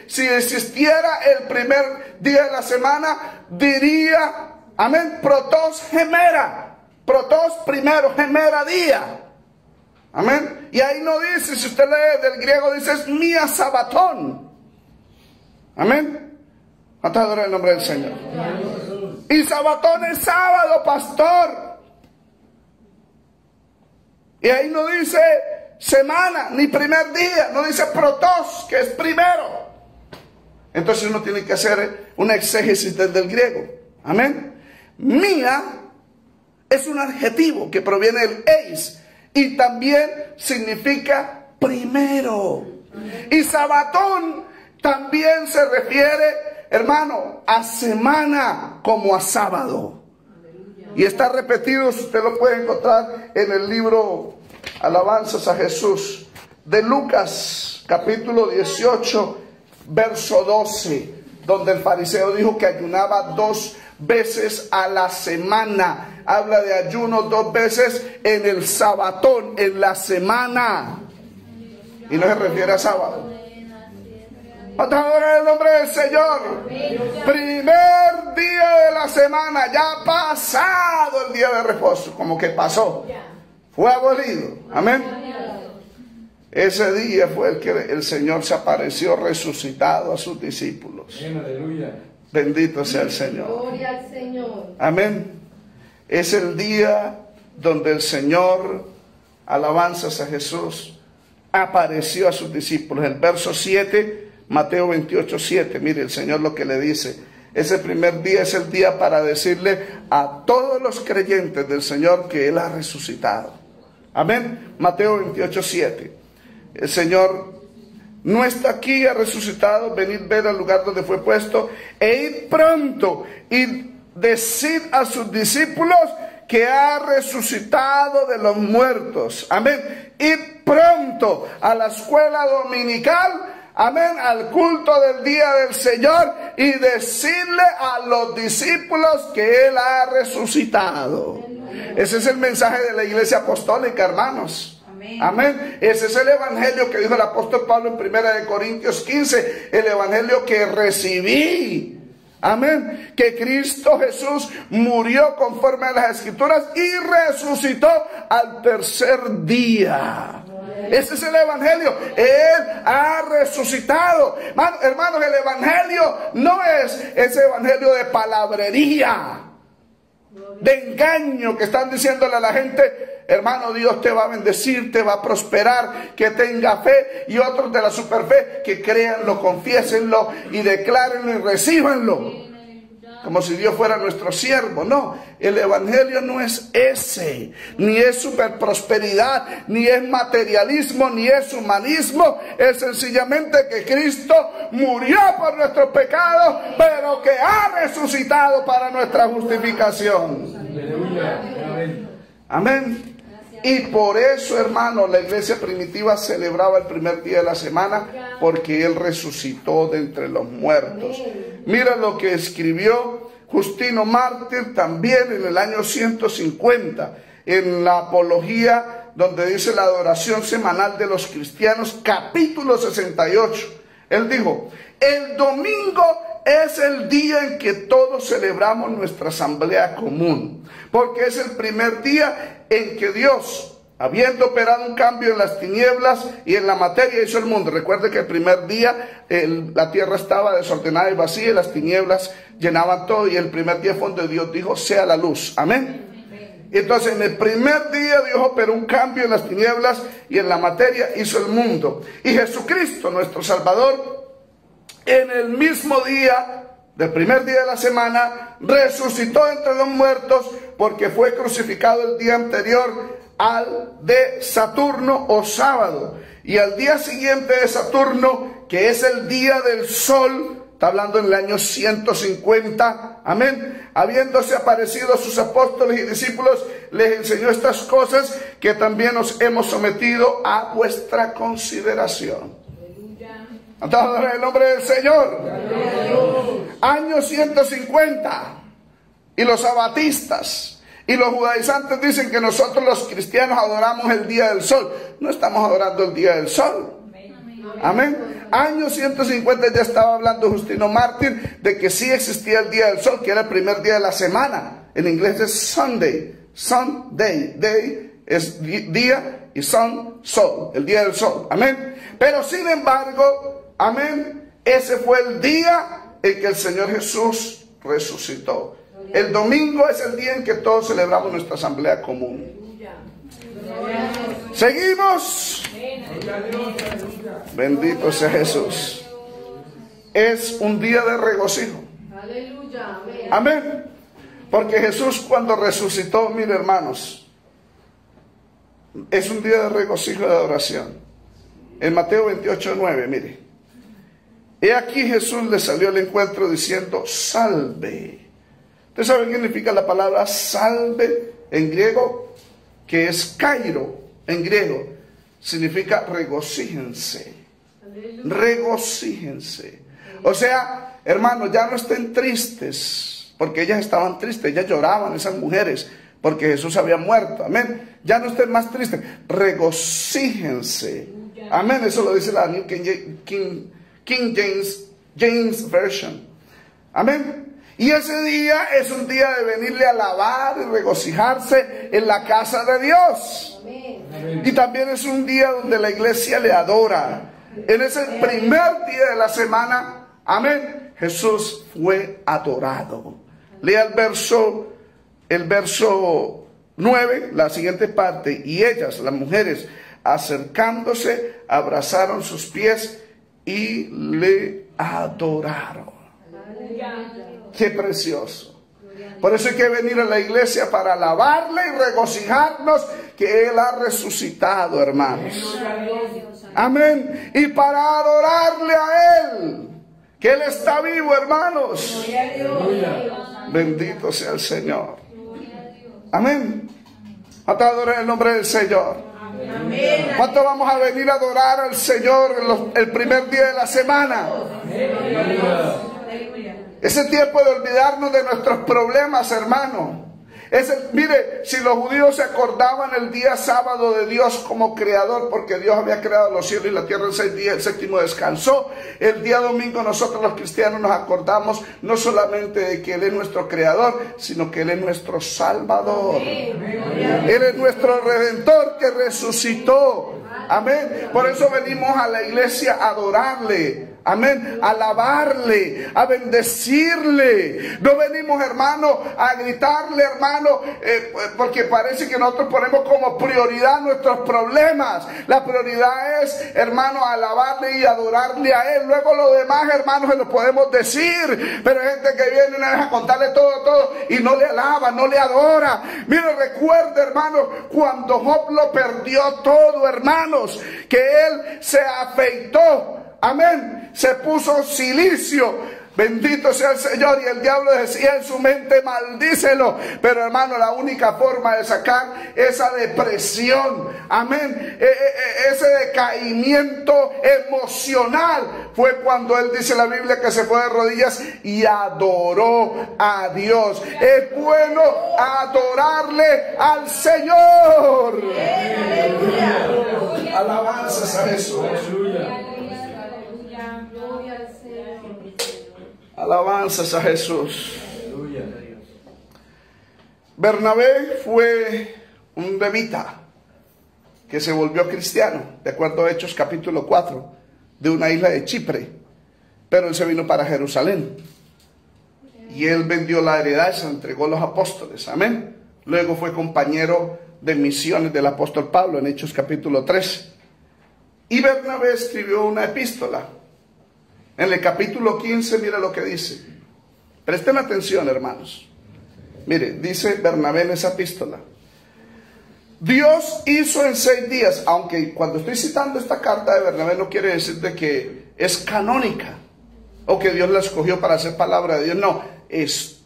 A: si existiera el primer día de la semana, diría, amén, protos gemera. Protos primero, gemera día. Amén. Y ahí no dice, si usted lee del griego, dice es mía sabatón. Amén. ¿Cuánto adora el nombre del Señor? Y sabatón es sábado, pastor. Y ahí no dice semana, ni primer día, no dice protos, que es primero. Entonces uno tiene que hacer una exégesis del griego. Amén. Mía es un adjetivo que proviene del eis y también significa primero. Y sabatón también se refiere, hermano, a semana como a sábado. Y está repetido, usted lo puede encontrar en el libro Alabanzas a Jesús de Lucas, capítulo 18, verso 12, donde el fariseo dijo que ayunaba 2 veces a la semana. Habla de ayuno 2 veces en el sabatón, en la semana. Y no se refiere a sábado. En el nombre del Señor. Primer día de la semana, ya pasado el día de reposo, como que pasó, fue abolido. Amén. Ese día fue el que el Señor se apareció resucitado a sus discípulos. Bendito sea el Señor.
C: Gloria al Señor.
A: Amén. Es el día donde el Señor, alabanzas a Jesús, apareció a sus discípulos. El verso 7, Mateo 28, 7. Mire el Señor lo que le dice. Ese primer día es el día para decirle a todos los creyentes del Señor que Él ha resucitado. Amén. Mateo 28, 7. El Señor no está aquí, ha resucitado. Venid ver al lugar donde fue puesto e id pronto y decid a sus discípulos que ha resucitado de los muertos. Amén. Id pronto a la escuela dominical. Amén, al culto del día del Señor y decirle a los discípulos que Él ha resucitado. Ese es el mensaje de la iglesia apostólica, hermanos. Amén. Amén. Ese es el evangelio que dijo el apóstol Pablo en 1 Corintios 15, el evangelio que recibí. Amén. Que Cristo Jesús murió conforme a las Escrituras y resucitó al tercer día. Ese es el evangelio. Él ha resucitado. Hermanos, el evangelio no es ese evangelio de palabrería, de engaño que están diciéndole a la gente: hermano, Dios te va a bendecir, te va a prosperar, que tenga fe. Y otros de la superfe que créanlo, confiésenlo y declárenlo y recíbanlo como si Dios fuera nuestro siervo. No, el evangelio no es ese, ni es superprosperidad, ni es materialismo, ni es humanismo. Es sencillamente que Cristo murió por nuestros pecados, pero que ha resucitado para nuestra justificación. Amén. Y por eso, hermano, la iglesia primitiva celebraba el primer día de la semana, porque Él resucitó de entre los muertos. Mira lo que escribió Justino Mártir también en el año 150, en la Apología, donde dice la adoración semanal de los cristianos, capítulo 68. Él dijo: el domingo es el día en que todos celebramos nuestra asamblea común, porque es el primer día en que Dios, habiendo operado un cambio en las tinieblas y en la materia, hizo el mundo. Recuerde que el primer día la tierra estaba desordenada y vacía y las tinieblas llenaban todo, y el primer día fue donde Dios dijo: sea la luz. Amén. Entonces en el primer día Dios operó un cambio en las tinieblas y en la materia hizo el mundo. Y Jesucristo, nuestro Salvador, en el mismo día del primer día de la semana, resucitó entre los muertos, porque fue crucificado el día anterior al de Saturno o sábado, y al día siguiente de Saturno, que es el día del sol, está hablando en el año 150, amén, habiéndose aparecido a sus apóstoles y discípulos, les enseñó estas cosas que también os hemos sometido a vuestra consideración. Entonces, en el nombre del Señor. Año 150, y los sabatistas Y los judaizantes dicen que nosotros los cristianos adoramos el día del sol. No estamos adorando el día del sol. Amén. Año 150 ya estaba hablando Justino Mártir de que sí existía el día del sol, que era el primer día de la semana. En inglés es Sunday. Sunday. Day es día y sun, sol. El día del sol. Amén. Pero sin embargo, amén, ese fue el día en que el Señor Jesús resucitó. El domingo es el día en que todos celebramos nuestra asamblea común. Seguimos. Bendito sea Jesús. Es un día de regocijo. Amén. Porque Jesús cuando resucitó, mire hermanos, es un día de regocijo y de adoración. En Mateo 28:9, mire. He aquí Jesús le salió al encuentro diciendo, salve. ¿Usted sabe qué significa la palabra salve en griego? Que es kairo en griego. Significa regocíjense. Regocíjense. O sea, hermanos, ya no estén tristes. Porque ellas estaban tristes, ellas lloraban, esas mujeres, porque Jesús había muerto. Amén. Ya no estén más tristes. Regocíjense. Amén. Eso lo dice la New King James Version. Amén. Y ese día es un día de venirle a alabar y regocijarse en la casa de Dios. Amén. Y también es un día donde la iglesia le adora. En ese primer día de la semana, amén, Jesús fue adorado. Lea el verso 9, la siguiente parte. Y ellas, las mujeres, acercándose, abrazaron sus pies y le adoraron. Qué precioso. Por eso hay que venir a la iglesia para alabarle y regocijarnos que Él ha resucitado, hermanos. Amén. Y para adorarle a Él, que Él está vivo, hermanos. Bendito sea el Señor. Amén. ¿Cuánto adoran el nombre del Señor? ¿Cuánto vamos a venir a adorar al Señor el primer día de la semana? Es el tiempo de olvidarnos de nuestros problemas, hermano. Mire, si los judíos se acordaban el día sábado de Dios como creador, porque Dios había creado los cielos y la tierra en 6 días, el séptimo descansó. El día domingo nosotros los cristianos nos acordamos no solamente de que Él es nuestro creador, sino que Él es nuestro salvador. Él es nuestro redentor que resucitó. Amén. Por eso venimos a la iglesia a adorarle. Amén, a alabarle, a bendecirle. No venimos, hermano, a gritarle, hermano, porque parece que nosotros ponemos como prioridad nuestros problemas. La prioridad es, hermano, alabarle y adorarle a Él. Luego lo demás, hermanos, se lo podemos decir. Pero hay gente que viene y nos deja contarle todo y no le alaba, no le adora. Mire, recuerde, hermano, cuando Job lo perdió todo, hermanos, que él se afeitó. Amén. Se puso silicio. Bendito sea el Señor. Y el diablo decía en su mente, maldícelo. Pero hermano, la única forma de sacar esa depresión, amén, ese decaimiento emocional, fue cuando él, dice la Biblia, que se fue de rodillas y adoró a Dios. Es bueno adorarle al Señor. Alabanzas a Jesús. Alabanzas a Jesús. Bernabé fue un levita que se volvió cristiano, de acuerdo a Hechos capítulo 4, de una isla de Chipre. Pero él se vino para Jerusalén. Y él vendió la heredad y se la entregó a los apóstoles. Amén. Luego fue compañero de misiones del apóstol Pablo en Hechos capítulo 3. Y Bernabé escribió una epístola. En el capítulo 15, mira lo que dice. Presten atención, hermanos. Mire, dice Bernabé en esa epístola: Dios hizo en 6 días, aunque cuando estoy citando esta carta de Bernabé no quiere decir de que es canónica o que Dios la escogió para hacer palabra de Dios. No,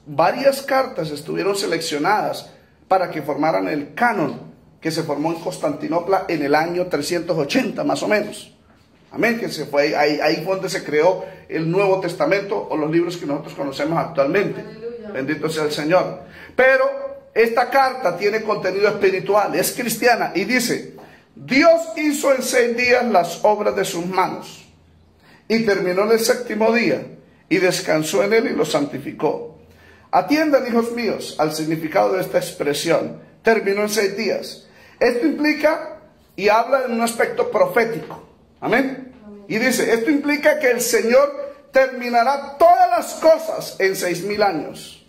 A: varias cartas estuvieron seleccionadas para que formaran el canon que se formó en Constantinopla en el año 380 más o menos. Amén, que se fue ahí fue donde se creó el Nuevo Testamento o los libros que nosotros conocemos actualmente. Aleluya. Bendito sea el Señor. Pero esta carta tiene contenido espiritual, es cristiana y dice: Dios hizo en 6 días las obras de sus manos y terminó en el 7º día y descansó en él y lo santificó. Atiendan, hijos míos, al significado de esta expresión: terminó en 6 días. Esto implica y habla en un aspecto profético. Amén. Y dice, esto implica que el Señor terminará todas las cosas en 6,000 años.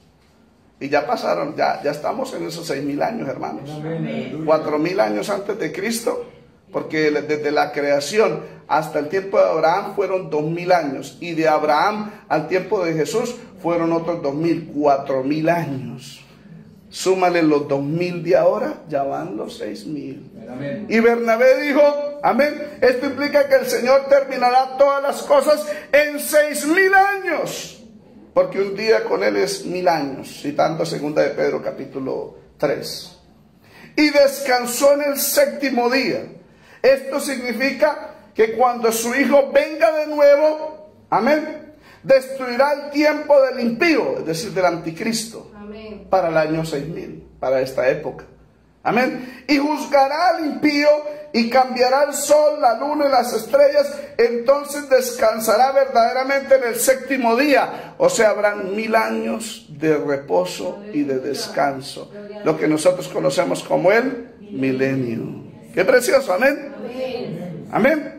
A: Y ya pasaron, ya estamos en esos 6,000 años, hermanos. 4,000 años antes de Cristo, porque desde la creación hasta el tiempo de Abraham fueron 2,000 años. Y de Abraham al tiempo de Jesús fueron otros 2,000, 4,000 años. Súmale los 2,000 de ahora, ya van los 6,000. Amén. Y Bernabé dijo, amén, esto implica que el Señor terminará todas las cosas en 6,000 años. Porque un día con él es 1,000 años, citando 2 de Pedro capítulo 3. Y descansó en el 7º día. Esto significa que cuando su Hijo venga de nuevo, amén, destruirá el tiempo del impío, es decir, del anticristo, amén, para el año 6,000, para esta época. Amén. Y juzgará al impío y cambiará el sol, la luna y las estrellas. Entonces descansará verdaderamente en el 7º día. O sea, habrán 1,000 años de reposo y de descanso. Lo que nosotros conocemos como el milenio. Qué precioso, amén. Amén.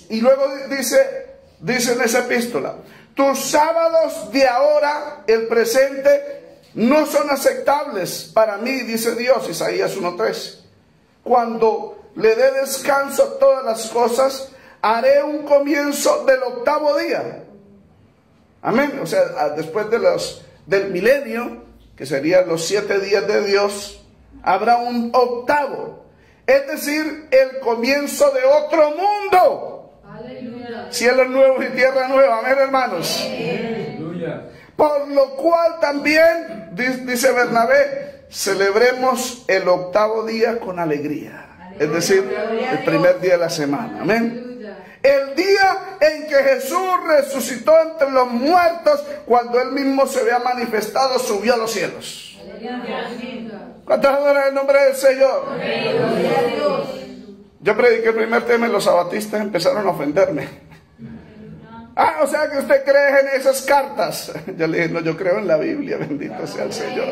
A: Y luego dice en esa epístola: tus sábados de ahora, el presente, no son aceptables para mí, dice Dios, Isaías 1:3. Cuando le dé descanso a todas las cosas, haré un comienzo del 8º día. Amén. O sea, después del milenio, que serían los 7 días de Dios, habrá un 8º. Es decir, el comienzo de otro mundo. Aleluya. Cielos nuevos y tierra nueva. Amén, hermanos. Aleluya. Por lo cual también, dice Bernabé, celebremos el 8º día con alegría. Aleluya. Es decir, el primer día de la semana. Amén. Aleluya. El día en que Jesús resucitó entre los muertos, cuando Él mismo se había manifestado, subió a los cielos. ¿Cuántos adoran el nombre del Señor? Aleluya. Yo prediqué el primer tema y los sabatistas empezaron a ofenderme. Ah, o sea que usted cree en esas cartas. Yo le dije, no, yo creo en la Biblia, bendito sea el Señor.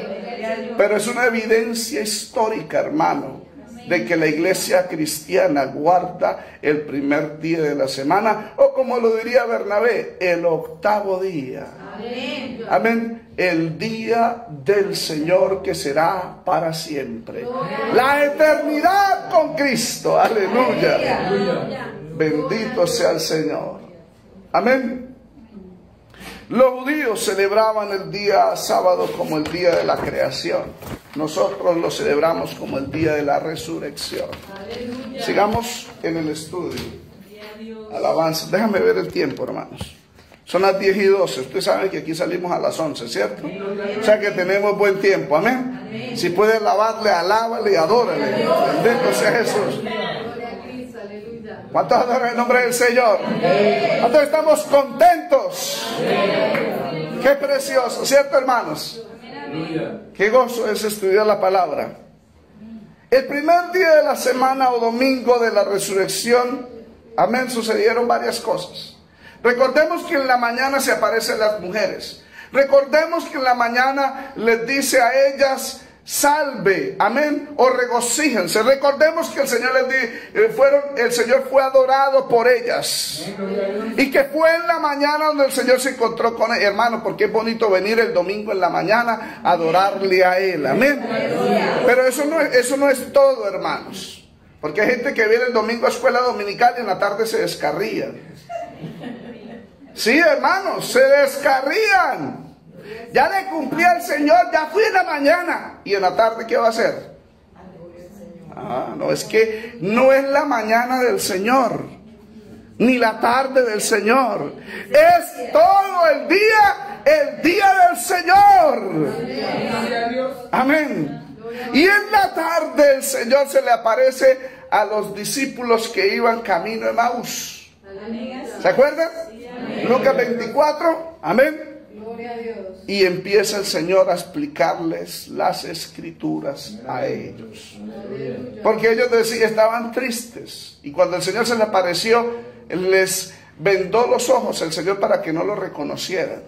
A: Pero es una evidencia histórica, hermano, de que la iglesia cristiana guarda el primer día de la semana, o como lo diría Bernabé, el 8º día. Amén. El día del Señor que será para siempre. La eternidad con Cristo. Aleluya. Bendito sea el Señor. Amén. Los judíos celebraban el día sábado como el día de la creación. Nosotros lo celebramos como el día de la resurrección. Aleluya. Sigamos en el estudio. Alabanza. Déjame ver el tiempo, hermanos. Son las 10:12. Ustedes saben que aquí salimos a las 11, ¿cierto? O sea que tenemos buen tiempo. Amén. Amén. Si puede alabarle, alábale y adórale. Bendito sea Jesús. ¿Cuántos adoran el nombre del Señor? ¿Cuántos estamos contentos? Qué precioso, ¿cierto, hermanos? Qué gozo es estudiar la palabra. El primer día de la semana o domingo de la resurrección, amén, sucedieron varias cosas. Recordemos que en la mañana se aparecen las mujeres. Recordemos que en la mañana les dice a ellas: salve, amén, o regocíjense. Recordemos que el Señor el Señor fue adorado por ellas, y que fue en la mañana donde el Señor se encontró con ellas. Hermano, porque es bonito venir el domingo en la mañana a adorarle a Él, amén. Pero eso no es todo, hermanos, porque hay gente que viene el domingo a escuela dominical y en la tarde se descarrían. Sí, hermanos, se descarrían. Ya le cumplí al Señor, ya fui en la mañana. ¿Y en la tarde qué va a hacer? No, es que no es la mañana del Señor, ni la tarde del Señor. Es todo el día del Señor. Amén. Y en la tarde el Señor se le aparece a los discípulos que iban camino a Emaús. ¿Se acuerdan? Lucas 24, amén.
C: Gloria a Dios.
A: Y empieza el Señor a explicarles las escrituras a ellos. Porque ellos decían, estaban tristes. Y cuando el Señor se les apareció, les vendó los ojos el Señor para que no lo reconocieran.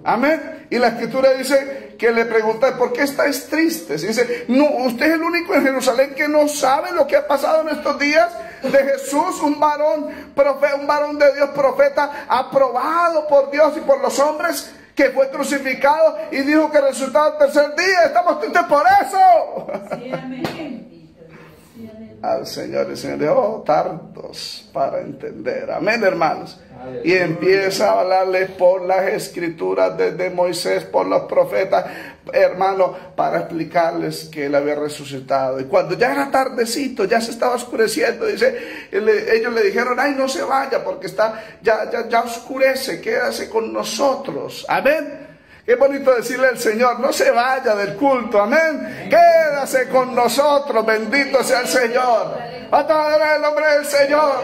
A: Amén. Y la escritura dice que le preguntan, ¿por qué estáis tristes? Y dice, no, usted es el único en Jerusalén que no sabe lo que ha pasado en estos días de Jesús, un varón de Dios, profeta, aprobado por Dios y por los hombres, que fue crucificado y dijo que resucitaba el tercer día. Estamos tristes por eso.
C: Sí, amén.
A: Al Señor, el Señor dijo, tardos para entender. Amén, hermanos. Y empieza a hablarles por las escrituras desde Moisés, por los profetas, hermano, para explicarles que él había resucitado. Y cuando ya era tardecito, ya se estaba oscureciendo, dice, ellos le dijeron, ay, no se vaya porque ya oscurece, quédase con nosotros. Amén. Qué bonito decirle al Señor, no se vaya del culto, amén. Quédase con nosotros, bendito sea el Señor. A todo el nombre del Señor.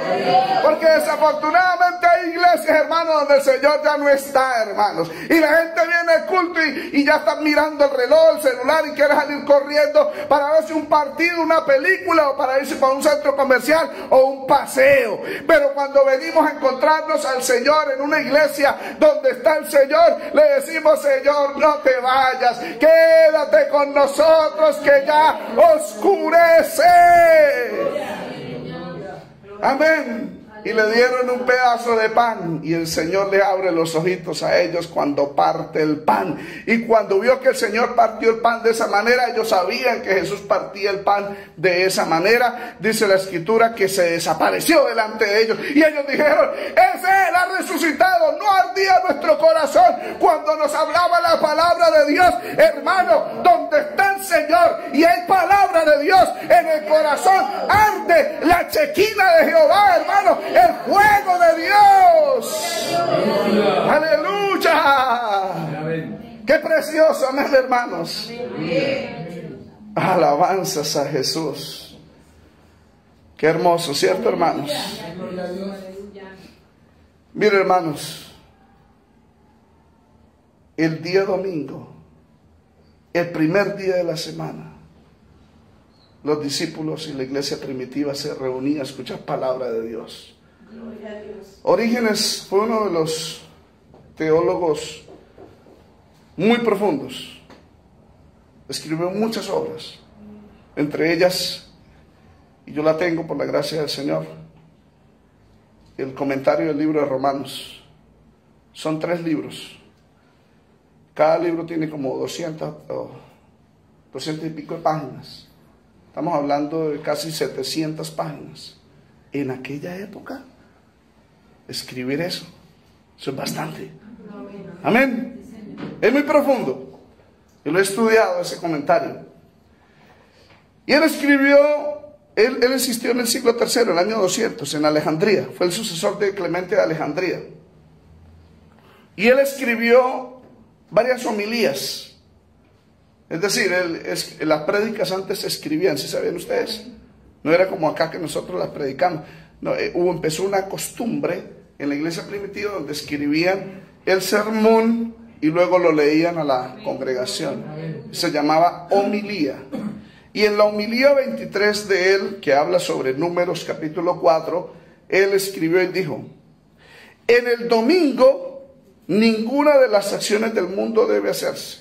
A: Porque desafortunadamente hay iglesias, hermanos, donde el Señor ya no está, hermanos. Y la gente viene al culto y ya están mirando el reloj, el celular y quiere salir corriendo para verse un partido, una película o para irse para un centro comercial o un paseo. Pero cuando venimos a encontrarnos al Señor en una iglesia donde está el Señor, le decimos, Señor, no te vayas, quédate con nosotros que ya oscurece. Amén. Y le dieron un pedazo de pan y el Señor le abre los ojitos a ellos cuando parte el pan. Y cuando vio que el Señor partió el pan de esa manera, ellos sabían que Jesús partía el pan de esa manera. Dice la escritura que se desapareció delante de ellos y ellos dijeron, ese él ha resucitado. No ardía nuestro corazón cuando nos hablaba la palabra de Dios. Hermano, donde está el Señor y hay palabra de Dios en el corazón, arde la chequina de Jehová, hermano, el fuego de Dios. Aleluya. Qué precioso, amén, hermanos. Alabanzas a Jesús. Qué hermoso, ¿cierto, hermanos? Mire, hermanos, el día domingo, el primer día de la semana, los discípulos y la iglesia primitiva se reunían a escuchar palabra de Dios. Orígenes fue uno de los teólogos muy profundos. Escribió muchas obras, entre ellas, y yo la tengo por la gracia del Señor, el comentario del libro de Romanos. Son 3 libros. Cada libro tiene como 200 y pico de páginas. Estamos hablando de casi 700 páginas. En aquella época, escribir eso es bastante. Amén. Es muy profundo. Yo lo he estudiado, ese comentario. Y él escribió, él existió en el siglo III, el año 200, en Alejandría. Fue el sucesor de Clemente de Alejandría. Y él escribió varias homilías. Es decir, las prédicas antes se escribían, ¿sí sabían ustedes? No era como acá que nosotros las predicamos. No, empezó una costumbre en la iglesia primitiva donde escribían el sermón y luego lo leían a la congregación. Se llamaba homilía. Y en la homilía 23 de él, que habla sobre Números capítulo 4, él escribió y dijo: en el domingo ninguna de las acciones del mundo debe hacerse.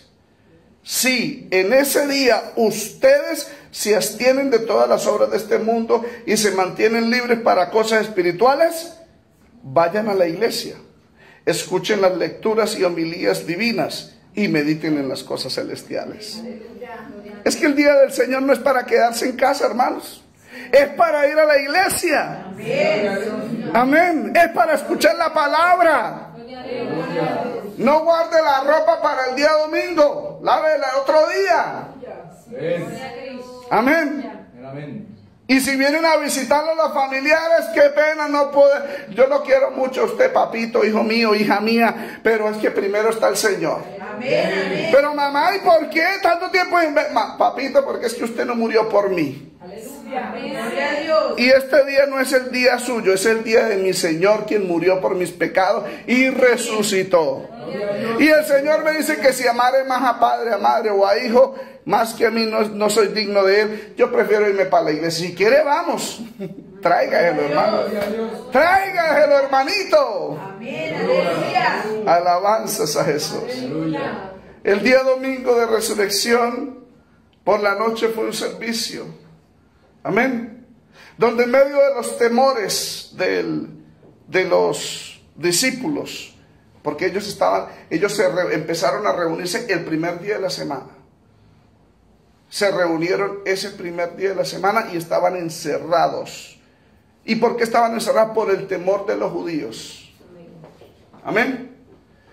A: Si en ese día ustedes se abstienen de todas las obras de este mundo y se mantienen libres para cosas espirituales, vayan a la iglesia, escuchen las lecturas y homilías divinas y mediten en las cosas celestiales. Es que el día del Señor no es para quedarse en casa, hermanos. Es para ir a la iglesia. Amén. Es para escuchar la palabra. No guarde la ropa para el día domingo. Lávela otro día. Amén. Y si vienen a visitarlo los familiares, qué pena, no puede. Yo lo quiero mucho a usted, papito, hijo mío, hija mía, pero es que primero está el Señor.
C: Amén.
A: Pero mamá, ¿y por qué tanto tiempo? Papito, porque es que usted no murió por mí.
C: Aleluya. Gloria a Dios.
A: Y este día no es el día suyo, es el día de mi Señor, quien murió por mis pecados y resucitó. Y el Señor me dice que si amare más a padre, a madre o a hijo, más que a mí, no soy digno de él. Yo prefiero irme para la iglesia. Si quiere, vamos. Tráigaselo, hermano. Tráigaselo, hermanito.
C: Amén. Aleluya.
A: Alabanzas a Jesús. El día domingo de resurrección, por la noche fue un servicio. Amén. Donde en medio de los temores de los discípulos, porque ellos empezaron a reunirse el primer día de la semana. Se reunieron ese primer día de la semana y estaban encerrados. ¿Y por qué estaban encerrados? Por el temor de los judíos. Amén.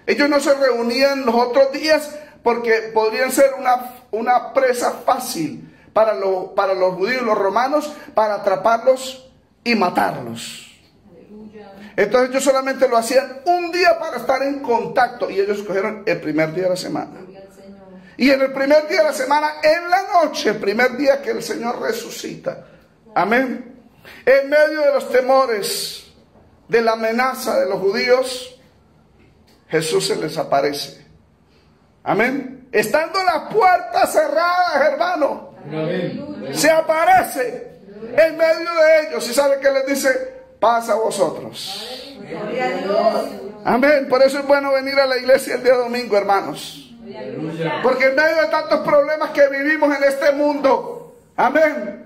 A: Ellos no se reunían los otros días porque podrían ser una presa fácil para los judíos, los romanos, para atraparlos y matarlos. Entonces ellos solamente lo hacían un día para estar en contacto, y ellos escogieron el primer día de la semana. Y en el primer día de la semana, en la noche, el primer día que el Señor resucita. Amén. En medio de los temores, de la amenaza de los judíos, Jesús se les aparece. Amén. Estando las puertas cerradas, hermano, se aparece en medio de ellos. ¿Y sabe qué les dice? Paz a vosotros.
C: Gloria a Dios.
A: Amén. Por eso es bueno venir a la iglesia el día domingo, hermanos. Porque en medio de tantos problemas que vivimos en este mundo, amén,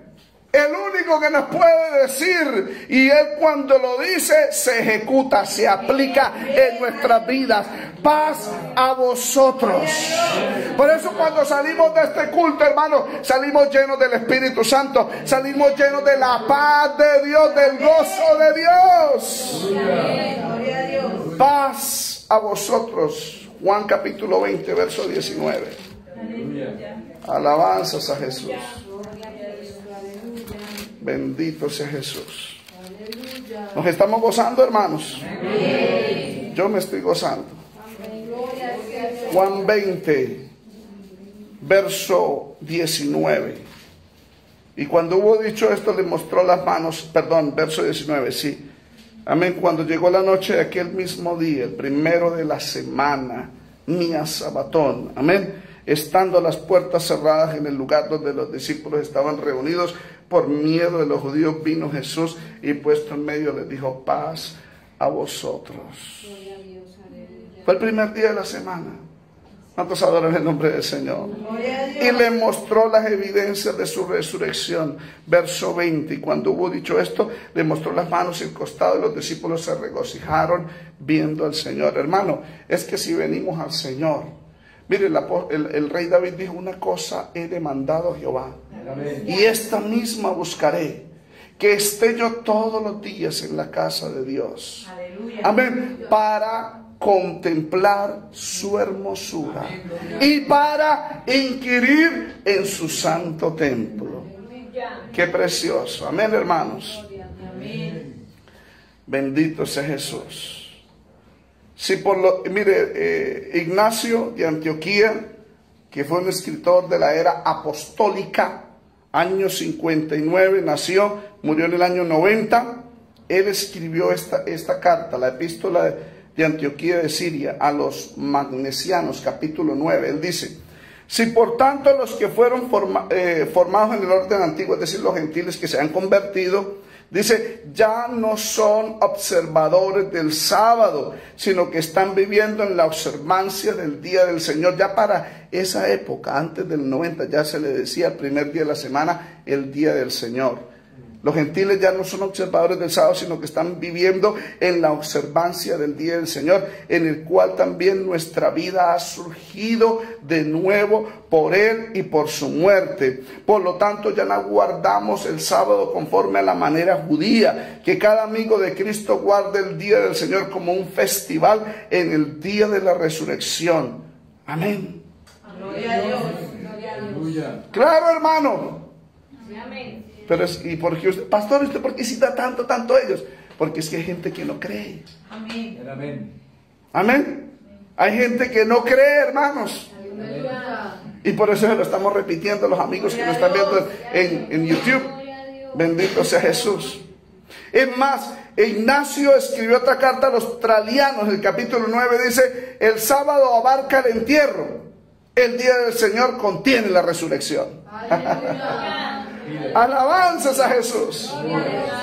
A: el único que nos puede decir, y Él cuando lo dice, se ejecuta, se aplica en nuestras vidas. Paz a vosotros. Por eso cuando salimos de este culto, hermanos, salimos llenos del Espíritu Santo, salimos llenos de la paz de Dios, del gozo de Dios.
C: Gloria a Dios.
A: Paz a vosotros. Juan capítulo 20, verso 19. Alabanzas a Jesús. Bendito sea Jesús. Nos estamos gozando, hermanos. Yo me estoy gozando. Juan 20, verso 19. Y cuando hubo dicho esto, le mostró las manos, perdón, verso 19, sí. Amén. Cuando llegó la noche de aquel mismo día, el primero de la semana, Mía Sabatón, amén, estando las puertas cerradas en el lugar donde los discípulos estaban reunidos, por miedo de los judíos, vino Jesús y puesto en medio les dijo: paz a vosotros. Fue el primer día de la semana. ¿Cuántos adoran el nombre del Señor? Y le mostró las evidencias de su resurrección. Verso 20. Y cuando hubo dicho esto, le mostró las manos y el costado, y los discípulos se regocijaron viendo al Señor. Hermano, es que si venimos al Señor, mire, el rey David dijo: una cosa he demandado a Jehová, y esta misma buscaré, que esté yo todos los días en la casa de Dios. Amén. Para contemplar su hermosura y para inquirir en su santo templo. Qué precioso. Amén, hermanos. Bendito sea Jesús. Si mire, Ignacio de Antioquía, que fue un escritor de la era apostólica, año 59 nació, murió en el año 90. Él escribió esta carta, la epístola de Antioquía de Siria a los magnesianos, capítulo 9. Él dice: si por tanto los que fueron formados en el orden antiguo, es decir, los gentiles que se han convertido, dice, ya no son observadores del sábado, sino que están viviendo en la observancia del día del Señor. Ya para esa época, antes del 90, ya se le decía el primer día de la semana el día del Señor. Los gentiles ya no son observadores del sábado, sino que están viviendo en la observancia del día del Señor, en el cual también nuestra vida ha surgido de nuevo por Él y por su muerte. Por lo tanto, ya no guardamos el sábado conforme a la manera judía, que cada amigo de Cristo guarde el día del Señor como un festival en el día de la resurrección. Amén.
C: Gloria a Dios.
A: Claro, hermano.
B: Amén.
A: Pero ¿y por qué usted, pastor, usted por qué cita tanto ellos? Porque es que hay gente que no cree.
C: Amén.
A: Amén. Hay gente que no cree, hermanos.
C: Aleluya.
A: Y por eso se lo estamos repitiendo a los amigos que nos están viendo en YouTube. Bendito sea Jesús. Es más, Ignacio escribió otra carta a los tralianos, el capítulo 9 dice: el sábado abarca el entierro, el día del Señor contiene la resurrección. Alabanzas a Jesús.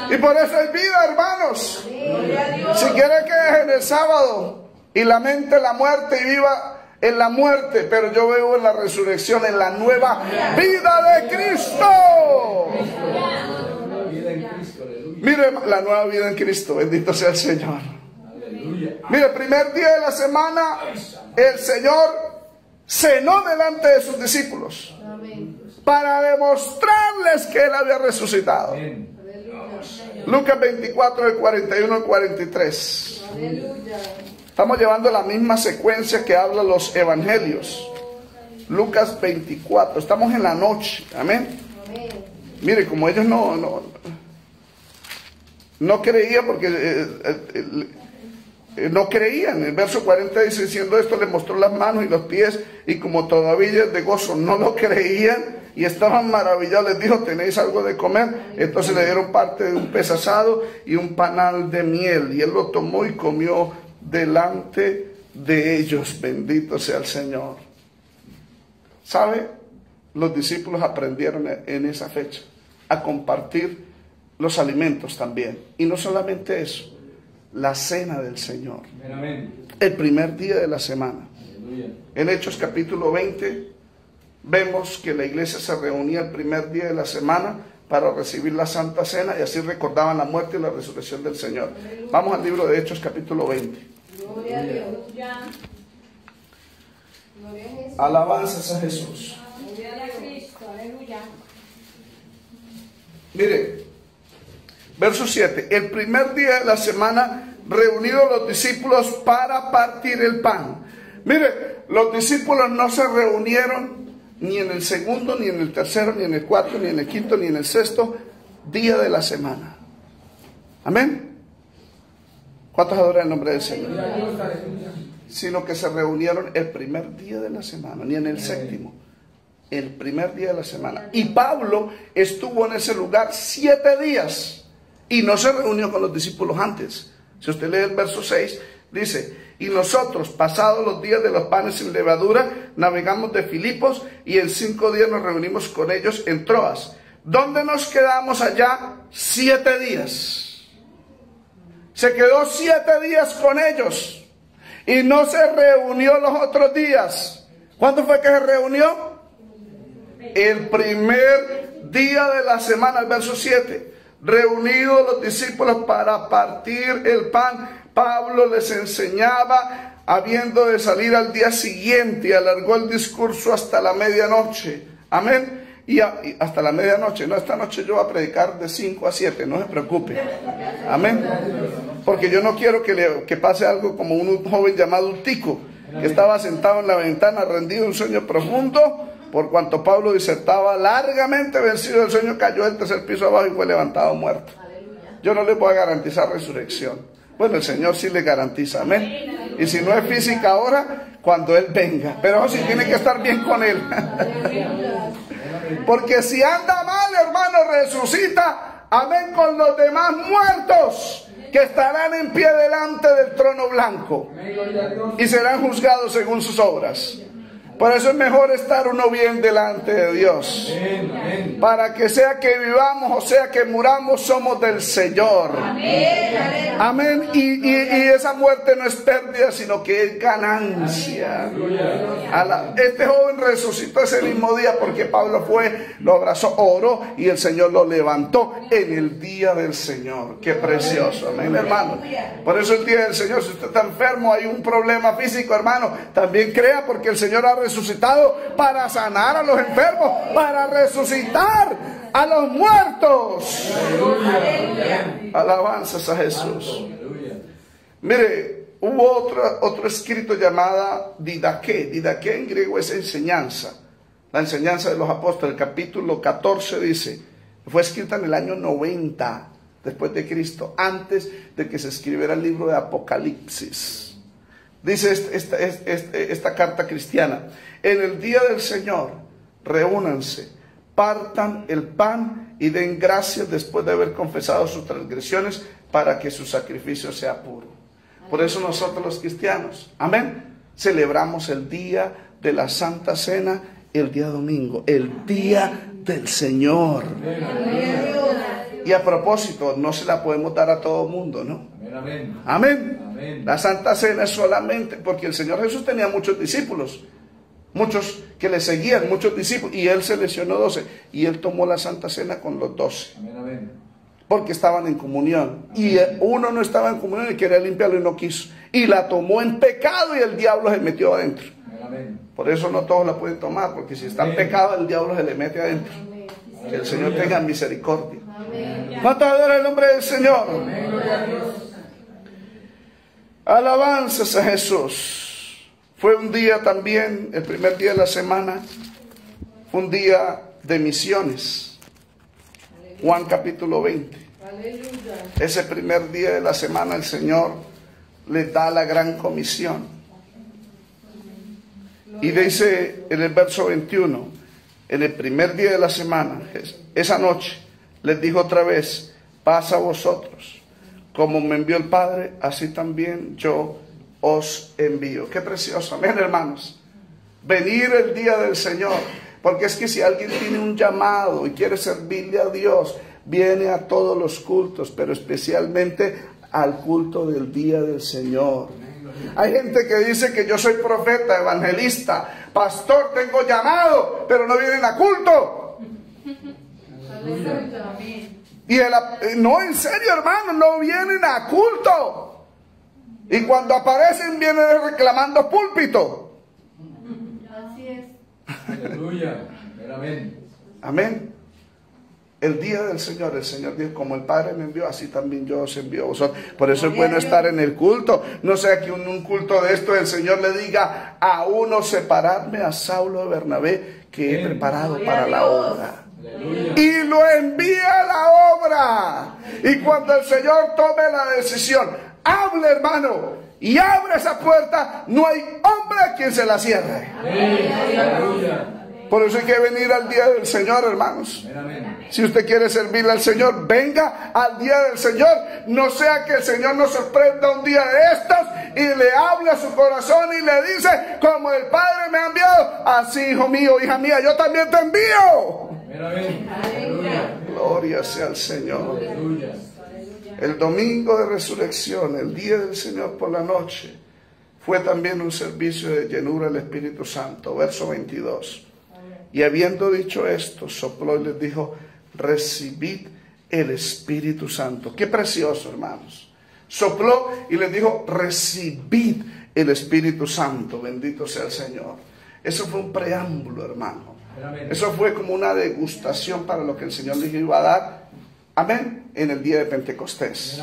A: Y por eso hay vida, hermanos. Si quiere que dejen el sábado y lamente la muerte y viva en la muerte, pero yo veo en la resurrección, en la nueva vida de Cristo. Mire la nueva vida en Cristo, bendito sea el Señor. Mire, el primer día de la semana el Señor cenó delante de sus discípulos para demostrarles que Él había resucitado. Lucas 24, del 41 al 43. Estamos llevando la misma secuencia que hablan los evangelios. Lucas 24, estamos en la noche. Amén. Mire, como ellos no creían, porque no creían. El verso 40 dice: diciendo esto, le mostró las manos y los pies, y como todavía de gozo no lo creían y estaban maravillados, les dijo: ¿tenéis algo de comer? Entonces le dieron parte de un pez asado y un panal de miel, y él lo tomó y comió delante de ellos. Bendito sea el Señor. ¿Sabe? Los discípulos aprendieron en esa fecha a compartir los alimentos también. Y no solamente eso, la cena del Señor. Amén. El primer día de la semana. Aleluya. En Hechos capítulo 20 vemos que la iglesia se reunía el primer día de la semana para recibir la Santa Cena, y así recordaban la muerte y la resurrección del Señor. Vamos al libro de Hechos capítulo 20.
C: Gloria a Dios.
A: Alabanzas a Jesús. Mire, verso 7. El primer día de la semana, reunidos los discípulos para partir el pan. Mire, los discípulos no se reunieron ni en el segundo, ni en el tercero, ni en el cuarto, ni en el quinto, ni en el sexto día de la semana. Amén. ¿Cuántos adoran el nombre del Señor? Sino que se reunieron el primer día de la semana, ni en el séptimo. El primer día de la semana. Y Pablo estuvo en ese lugar 7 días y no se reunió con los discípulos antes. Si usted lee el verso 6, dice: y nosotros, pasados los días de los panes sin levadura, navegamos de Filipos, y en 5 días nos reunimos con ellos en Troas, donde nos quedamos allá 7 días. Se quedó 7 días con ellos y no se reunió los otros días. ¿Cuándo fue que se reunió? El primer día de la semana, el verso 7. Reunidos los discípulos para partir el pan, Pablo les enseñaba, habiendo de salir al día siguiente, y alargó el discurso hasta la medianoche. Amén. Y hasta la medianoche. No, esta noche yo voy a predicar de 5 a 7, no se preocupe. Amén. Porque yo no quiero que pase algo como un joven llamado Tico, que estaba sentado en la ventana rendido en un sueño profundo. Por cuanto Pablo disertaba largamente, vencido del sueño, cayó del 3er piso abajo y fue levantado muerto. Yo no les voy a garantizar resurrección. Bueno, el Señor sí le garantiza, amén. Y si no es física ahora, cuando Él venga. Pero sí tiene que estar bien con Él. Porque si anda mal, hermano, resucita, amén, con los demás muertos que estarán en pie delante del trono blanco y serán juzgados según sus obras. Por eso es mejor estar uno bien delante de Dios. Para que sea que vivamos o sea que muramos, somos del Señor. Amén. Y esa muerte no es pérdida, sino que es ganancia. Este joven resucitó ese mismo día porque Pablo fue, lo abrazó, oró y el Señor lo levantó en el día del Señor. Qué precioso. Amén, hermano. Por eso el día del Señor, si usted está enfermo, hay un problema físico, hermano, también crea, porque el Señor ha resucitado para sanar a los enfermos, para resucitar a los muertos. Alabanzas a Jesús. Mire, hubo otro escrito llamada Didaqué. Didaqué en griego es enseñanza. La enseñanza de los apóstoles, capítulo 14 dice, fue escrita en el año 90 después de Cristo, antes de que se escribiera el libro de Apocalipsis. Dice esta carta cristiana: en el día del Señor, reúnanse, partan el pan y den gracias después de haber confesado sus transgresiones, para que su sacrificio sea puro. Por eso nosotros los cristianos, amén, celebramos el día de la Santa Cena, el día domingo, el día del Señor. Y a propósito, no se la podemos dar a todo mundo, ¿no? Amén. Amén. La Santa Cena es solamente porque el Señor Jesús tenía muchos discípulos, muchos que le seguían, muchos discípulos, y Él seleccionó 12, y Él tomó la Santa Cena con los 12. Amén. Porque estaban en comunión. Y uno no estaba en comunión y quería limpiarlo y no quiso. Y la tomó en pecado y el diablo se metió adentro. Amén. Por eso no todos la pueden tomar, porque si está en pecado el diablo se le mete adentro. Que el Señor tenga misericordia. ¿Cuántos adoran el nombre del Señor? Alabanzas a Jesús. Fue un día también, el primer día de la semana, fue un día de misiones. Juan capítulo 20. Ese primer día de la semana el Señor les da la gran comisión. Y dice en el verso 21, en el primer día de la semana, esa noche, les dijo otra vez: paz a vosotros, como me envió el Padre, así también yo os envío. Qué precioso, amén, hermanos. Venir el día del Señor. Porque es que si alguien tiene un llamado y quiere servirle a Dios, viene a todos los cultos, pero especialmente al culto del día del Señor. Hay gente que dice que yo soy profeta, evangelista, pastor, tengo llamado, pero no vienen a culto. Y no, en serio, hermano, no vienen a culto. Y cuando aparecen vienen reclamando púlpito.
C: Así es.
D: Aleluya. Amén.
A: Amén. El día del Señor, el Señor dijo: como el Padre me envió, así también yo os envío a vosotros. Por eso es bueno estar en el culto. No sea que en un culto de esto el Señor le diga a uno: separadme a Saulo de Bernabé, que he preparado para la obra. Y lo envía a la obra. Y cuando el Señor tome la decisión, hable, hermano, y abre esa puerta, no hay hombre a quien se la cierre. Por eso hay que venir al día del Señor, hermanos. Si usted quiere servirle al Señor, venga al día del Señor. No sea que el Señor nos sorprenda un día de estos y le hable a su corazón y le dice: como el Padre me ha enviado, así, hijo mío, hija mía, yo también te envío. Gloria sea al Señor. El domingo de resurrección, el día del Señor por la noche, fue también un servicio de llenura del Espíritu Santo. Verso 22. Y habiendo dicho esto, sopló y les dijo: recibid el Espíritu Santo. Qué precioso, hermanos. Sopló y les dijo: recibid el Espíritu Santo. Bendito sea el Señor. Eso fue un preámbulo, hermano. Eso fue como una degustación para lo que el Señor les iba a dar. Amén. En el día de Pentecostés.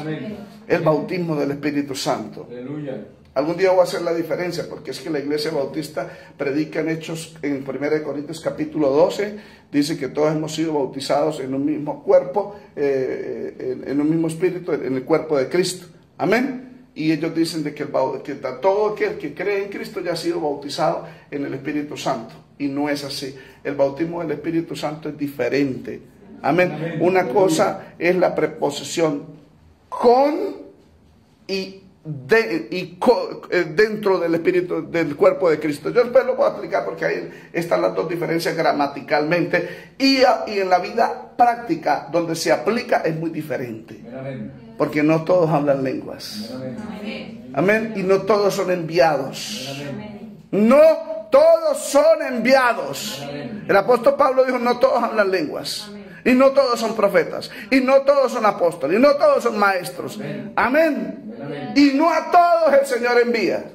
A: El bautismo del Espíritu Santo.
D: Aleluya.
A: Algún día voy a hacer la diferencia, porque es que la iglesia bautista predica en Hechos, en 1 Corintios capítulo 12, dice que todos hemos sido bautizados en un mismo cuerpo, en un mismo espíritu, en el cuerpo de Cristo. Amén. Y ellos dicen de que todo aquel que cree en Cristo ya ha sido bautizado en el Espíritu Santo. Y no es así. El bautismo del Espíritu Santo es diferente. Amén. Amén. Una cosa es la preposición con y dentro del espíritu del cuerpo de Cristo. Yo después lo voy a explicar, porque ahí están las dos diferencias gramaticalmente y en la vida práctica donde se aplica es muy diferente. Porque no todos hablan lenguas. Amén. Y no todos son enviados. No todos son enviados. El apóstol Pablo dijo: no todos hablan lenguas. Y no todos son profetas. Y no todos son apóstoles. Y no todos son maestros. Amén. Y no a todos el Señor envía.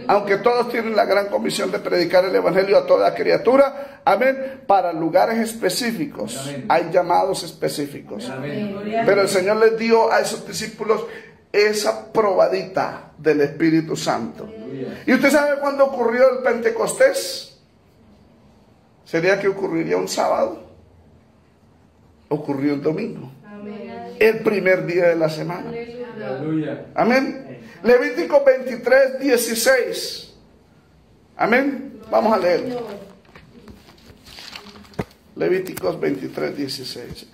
A: Aunque todos tienen la gran comisión de predicar el evangelio a toda criatura. Amén. Para lugares específicos. Hay llamados específicos. Pero el Señor les dio a esos discípulos esa probadita del Espíritu Santo. ¿Y usted sabe cuándo ocurrió el Pentecostés? ¿Sería que ocurriría un sábado? Ocurrió el domingo. el primer día de la semana.
D: Aleluya.
A: Amén. Levítico 23, 16. Amén. Vamos a leerlo. Levíticos 23, 16.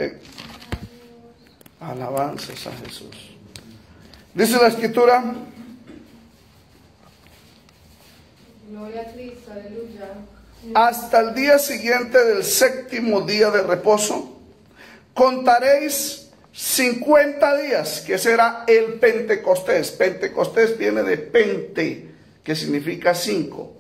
A: Alabanzas a Jesús. Dice la escritura.
C: Gloria a Cristo, aleluya.
A: Hasta el día siguiente del séptimo día de reposo, contaréis 50 días, que será el Pentecostés. Pentecostés viene de pente, que significa 5.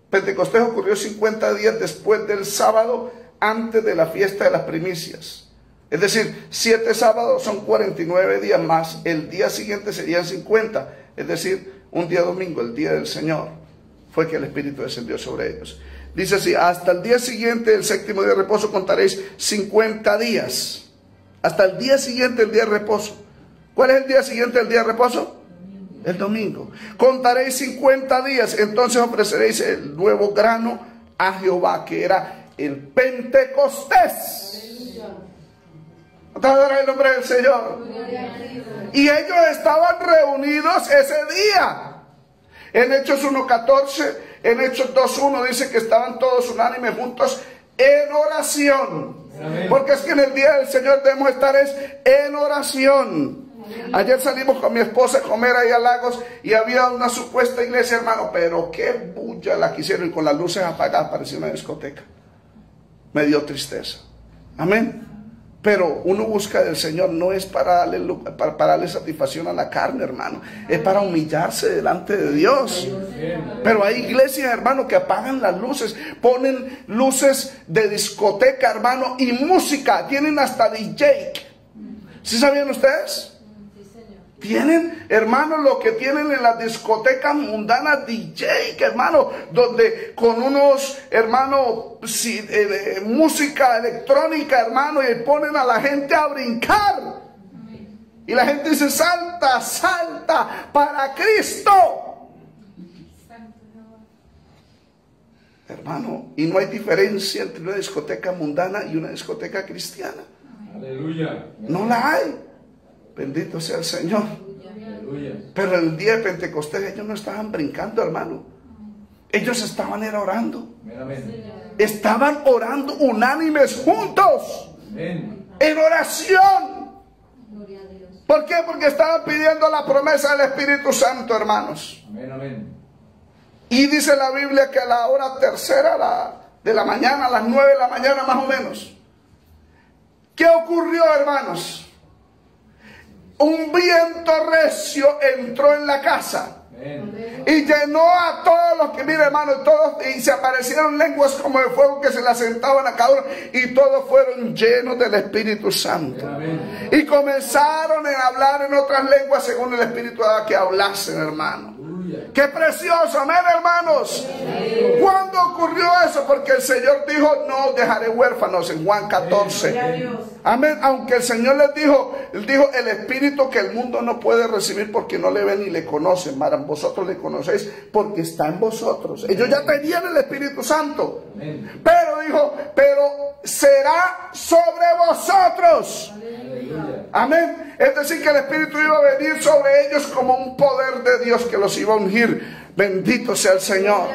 A: Pentecostés ocurrió 50 días después del sábado, antes de la fiesta de las primicias. Es decir, 7 sábados son 49 días más. El día siguiente serían 50. Es decir, un día domingo, el día del Señor, fue que el Espíritu descendió sobre ellos. Dice así: hasta el día siguiente del séptimo día de reposo contaréis 50 días. Hasta el día siguiente del día de reposo. ¿Cuál es el día siguiente del día de reposo? El domingo. Contaréis 50 días. Entonces ofreceréis el nuevo grano a Jehová, que era el Pentecostés. Adora el nombre del Señor. Y ellos estaban reunidos ese día. En Hechos 1:14, en Hechos 2:1 dice que estaban todos unánimes juntos en oración. Amén. Porque es que en el día del Señor debemos estar en oración. Ayer salimos con mi esposa a comer ahí a Lagos y había una supuesta iglesia, hermano, pero qué bulla la que hicieron, y con las luces apagadas, parecía una discoteca. Me dio tristeza. Amén. Pero uno busca del Señor, no es para darle satisfacción a la carne, hermano. Es para humillarse delante de Dios. Pero hay iglesias, hermano, que apagan las luces, ponen luces de discoteca, hermano, y música. Tienen hasta DJ. ¿Sí sabían ustedes? Tienen, hermano, lo que tienen en las discotecas mundanas, DJ, que, hermano, donde con unos, hermano, música electrónica, hermano, y ponen a la gente a brincar. Y la gente dice: salta, salta para Cristo. Hermano, y no hay diferencia entre una discoteca mundana y una discoteca cristiana.
D: Aleluya.
A: No la hay. Bendito sea el Señor.
D: Aleluya.
A: Pero el día de Pentecostés ellos no estaban brincando, hermano. Ellos estaban orando.
D: Amén.
A: Estaban orando unánimes juntos.
D: Amén.
A: En oración. ¿Por qué? Porque estaban pidiendo la promesa del Espíritu Santo, hermanos.
D: Amén, amén.
A: Y dice la Biblia que a la hora tercera de la mañana, a las 9 de la mañana más o menos. ¿Qué ocurrió, hermanos? Un viento recio entró en la casa. Amén. Y llenó a todos los que, mire, hermano, y se aparecieron lenguas como de fuego que se le asentaban a cada uno, y todos fueron llenos del Espíritu Santo. Amén. Y comenzaron a hablar en otras lenguas según el Espíritu daba que hablasen, hermano. ¡Qué precioso! Amén, hermanos. ¿Cuándo ocurrió eso? Porque el Señor dijo: no os dejaré huérfanos, en Juan 14. Amén. Aunque el Señor les dijo, el Espíritu que el mundo no puede recibir porque no le ven ni le conocen. Maran, vosotros le conocéis porque está en vosotros. Ellos ya tenían el Espíritu Santo. Pero dijo: pero será sobre vosotros. Amén. Es decir, que el Espíritu iba a venir sobre ellos como un poder de Dios que los iba a ungir. Bendito sea el Señor.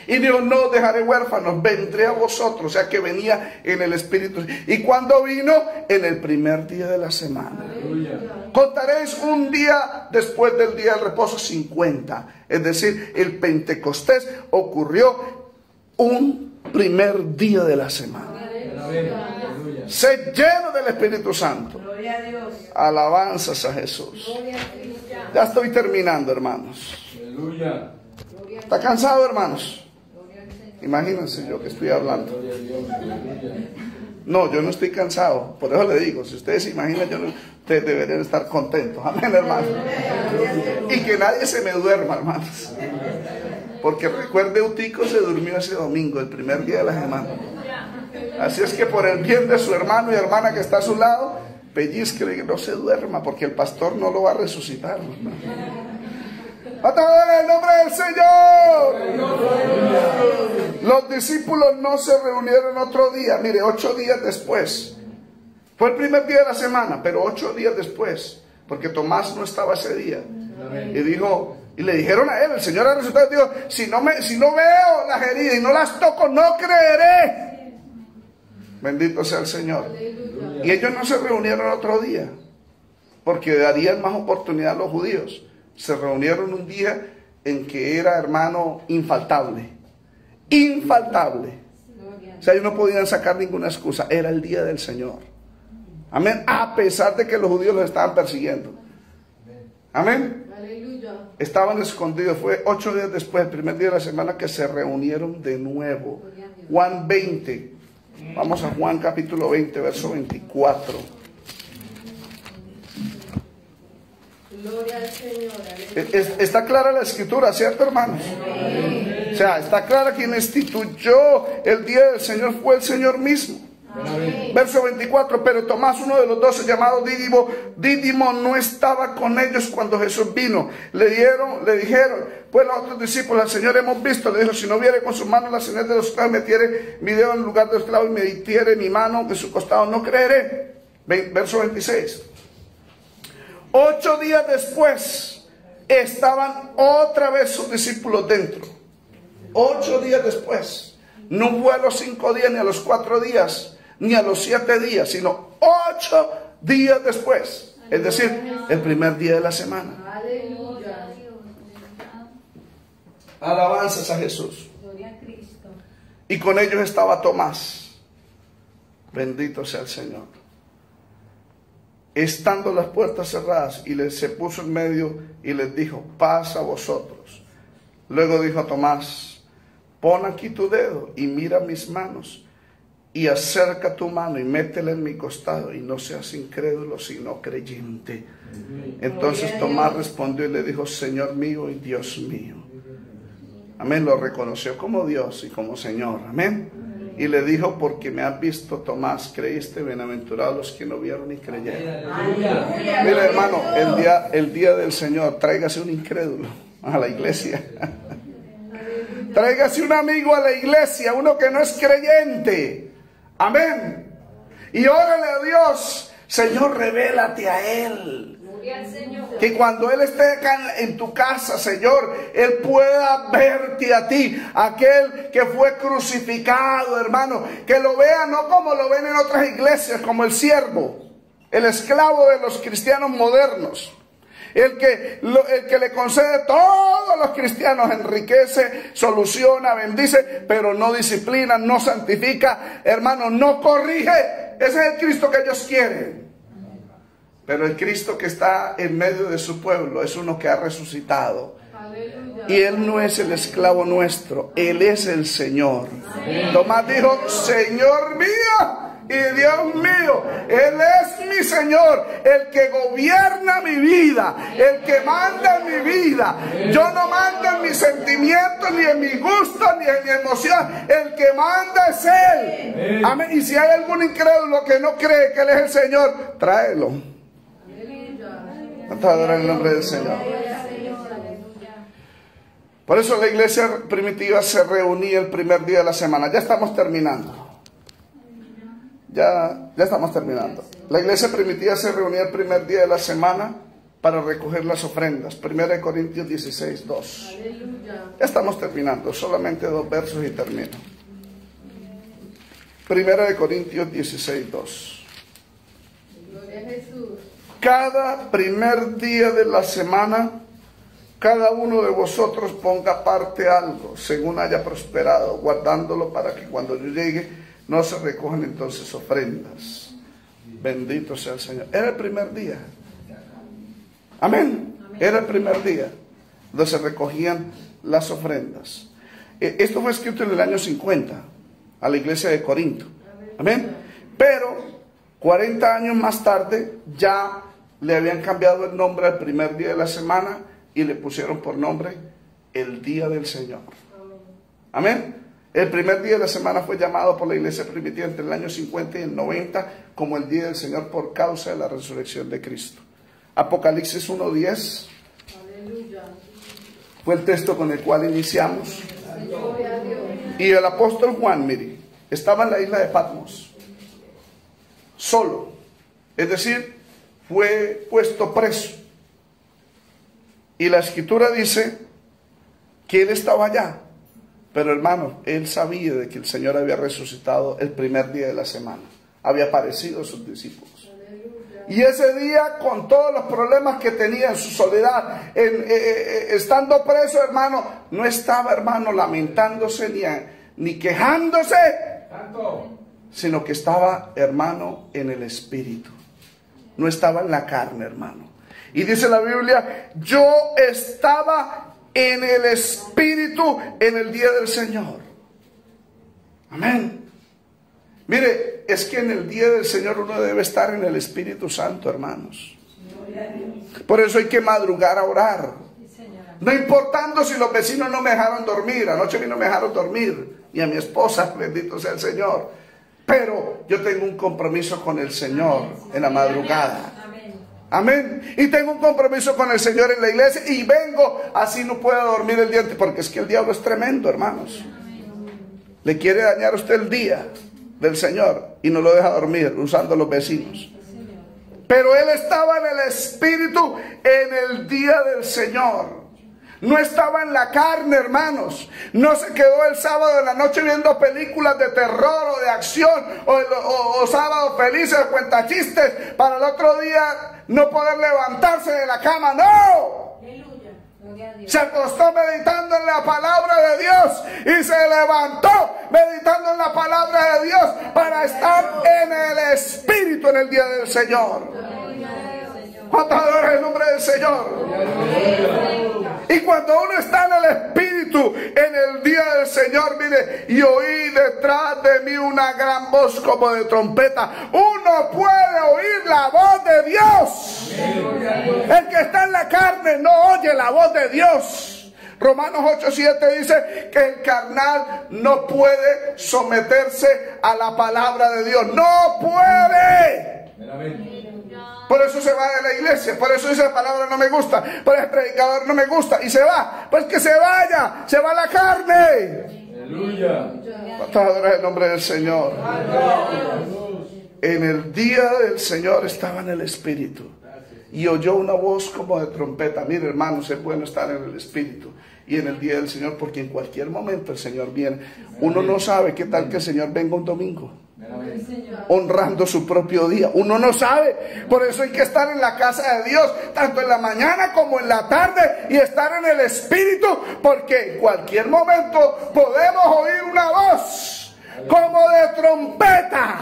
A: Y dijo: no dejaré huérfanos, vendré a vosotros. O sea que venía en el Espíritu. ¿Y cuando vino? En el primer día de la semana. Contaréis un día después del día del reposo 50. Es decir, el Pentecostés ocurrió un primer día de la semana. Se lleno del Espíritu Santo.
C: Gloria a Dios.
A: Alabanzas a Jesús. Ya estoy terminando, hermanos.
D: Aleluya.
A: ¿Está cansado, hermanos? Imagínense yo que estoy hablando. No, yo no estoy cansado. Por eso le digo, si ustedes se imaginan, ustedes deberían estar contentos. Amén, hermanos. Y que nadie se me duerma, hermanos. Porque recuerde, Utico se durmió ese domingo, el primer día de la semana. Así es que por el bien de su hermano y hermana que está a su lado, pellizque que no se duerma, porque el pastor no lo va a resucitar. ¡A todos en el nombre del Señor! Los discípulos no se reunieron otro día. Mire, 8 días después. Fue el primer día de la semana, pero 8 días después. Porque Tomás no estaba ese día. Y dijo, y le dijeron a él, el Señor ha resucitado, dijo, si no veo las heridas y no las toco, no creeré. Bendito sea el Señor. Y ellos no se reunieron otro día, porque darían más oportunidad a los judíos. Se reunieron un día en que era, hermano, infaltable. Infaltable. O sea, ellos no podían sacar ninguna excusa. Era el día del Señor. Amén. A pesar de que los judíos los estaban persiguiendo. Amén. Estaban escondidos. Fue 8 días después, el primer día de la semana, que se reunieron de nuevo. Juan 20. Vamos a Juan capítulo 20, verso 24.
C: Gloria al Señor.
A: Está clara la escritura, ¿cierto, hermanos? O sea, está clara, quien instituyó el día del Señor fue el Señor mismo. Verso 24, pero Tomás, uno de los 12, llamado Dídimo, no estaba con ellos cuando Jesús vino. Le dijeron, pues los otros discípulos, al Señor hemos visto. Le dijo, si no viere con sus manos la señal de los clavos, metiere mi dedo en lugar de los clavos y me metiere mi mano en su costado, no creeré. Verso 26. 8 días después, estaban otra vez sus discípulos dentro. 8 días después. No fue a los 5 días, ni a los 4 días, ni a los 7 días, sino 8 días después. Es decir, el primer día de la semana.
C: Aleluya.
A: Alabanzas a Jesús.
B: Gloria a Cristo.
A: Y con ellos estaba Tomás. Bendito sea el Señor. Estando las puertas cerradas, y se puso en medio y les dijo, paz a vosotros. Luego dijo a Tomás, pon aquí tu dedo y mira mis manos, y acerca tu mano y métela en mi costado, y no seas incrédulo sino creyente. Entonces Tomás respondió y le dijo, Señor mío y Dios mío. Amén, lo reconoció como Dios y como Señor. Amén. Y le dijo, porque me has visto, Tomás, creíste, bienaventurados los que no vieron y creyeron. Mira, hermano, el día del Señor, tráigase un incrédulo a la iglesia. Tráigase un amigo a la iglesia, uno que no es creyente. Amén. Y órale a Dios, Señor, revélate a Él. Que cuando Él esté acá en tu casa, Señor, Él pueda verte a ti, aquel que fue crucificado, hermano, que lo vea no como lo ven en otras iglesias, como el siervo, el esclavo de los cristianos modernos, el que le concede todos los cristianos, enriquece, soluciona, bendice, pero no disciplina, no santifica, hermano, no corrige. Ese es el Cristo que ellos quieren. Pero el Cristo que está en medio de su pueblo es uno que ha resucitado. Aleluya. Y Él no es el esclavo nuestro, Él es el Señor. Amén. Tomás dijo, Señor mío y Dios mío, Él es mi Señor, el que gobierna mi vida, el que manda en mi vida. Yo no mando en mis sentimientos, ni en mi gusto, ni en mi emoción. El que manda es Él. Amén. Y si hay algún incrédulo que no cree que Él es el Señor, tráelo. Adora el nombre del Señor. Por eso la iglesia primitiva se reunía el primer día de la semana. Ya estamos terminando. Ya estamos terminando. La iglesia primitiva se reunía el primer día de la semana para recoger las ofrendas. 1 Corintios 16, 2. Ya estamos terminando. Solamente 2 versos y termino. 1 Corintios 16, 2.
C: Gloria a Jesús.
A: Cada primer día de la semana, cada uno de vosotros ponga aparte algo, según haya prosperado, guardándolo para que cuando yo llegue no se recojan entonces ofrendas. Bendito sea el Señor. Era el primer día. Amén. Era el primer día donde se recogían las ofrendas. Esto fue escrito en el año 50 a la iglesia de Corinto. Amén. Pero 40 años más tarde ya le habían cambiado el nombre al primer día de la semana y le pusieron por nombre el día del Señor. Amén. El primer día de la semana fue llamado por la iglesia primitiva entre el año 50 y el 90 como el día del Señor por causa de la resurrección de Cristo. Apocalipsis 1:10. Fue el texto con el cual iniciamos. Y el apóstol Juan, mire, estaba en la isla de Patmos, solo. Es decir, fue puesto preso. Y la escritura dice que él estaba allá. Pero hermano, él sabía de que el Señor había resucitado el primer día de la semana. Había aparecido a sus discípulos. Y ese día, con todos los problemas que tenía en su soledad, estando preso, hermano, no estaba, hermano, lamentándose ni quejándose, sino que estaba, hermano, en el Espíritu. No estaba en la carne, hermano. Y dice la Biblia, yo estaba en el Espíritu en el día del Señor. Amén. Mire, es que en el día del Señor uno debe estar en el Espíritu Santo, hermanos. Por eso hay que madrugar a orar. No importando si los vecinos no me dejaron dormir. Anoche a mí no me dejaron dormir. Y a mi esposa, bendito sea el Señor. Pero yo tengo un compromiso con el Señor en la madrugada. Amén. Y tengo un compromiso con el Señor en la iglesia. Y vengo, así no puedo dormir el día. Porque es que el diablo es tremendo, hermanos. Le quiere dañar a usted el día del Señor y no lo deja dormir usando los vecinos. Pero él estaba en el Espíritu en el día del Señor. No estaba en la carne, hermanos. No se quedó el sábado en la noche viendo películas de terror o de acción o sábado felices o cuentachistes para el otro día no poder levantarse de la cama. ¡No! Se acostó meditando en la palabra de Dios y se levantó meditando en la palabra de Dios para estar en el Espíritu en el día del Señor. ¿Cuántos adoran el nombre del Señor? Y cuando uno está en el Espíritu en el día del Señor, mire, y oí detrás de mí una gran voz como de trompeta. Uno puede oír la voz de Dios. El que está en la carne no oye la voz de Dios. Romanos 8:7 dice que el carnal no puede someterse a la palabra de Dios. ¡No puede! Por eso se va de la iglesia. Por eso dice la palabra no me gusta. Por el predicador no me gusta. Y se va. Pues que se vaya. Se va la carne.
D: Aleluya.
A: ¿Cuántos adoran el nombre del Señor? En el día del Señor estaba en el Espíritu. Y oyó una voz como de trompeta. Mire, hermanos, es bueno estar en el Espíritu y en el día del Señor, porque en cualquier momento el Señor viene. Uno no sabe qué tal que el Señor venga un domingo, honrando su propio día. Uno no sabe. Por eso hay que estar en la casa de Dios, tanto en la mañana como en la tarde, y estar en el Espíritu, porque en cualquier momento podemos oír una voz como de trompeta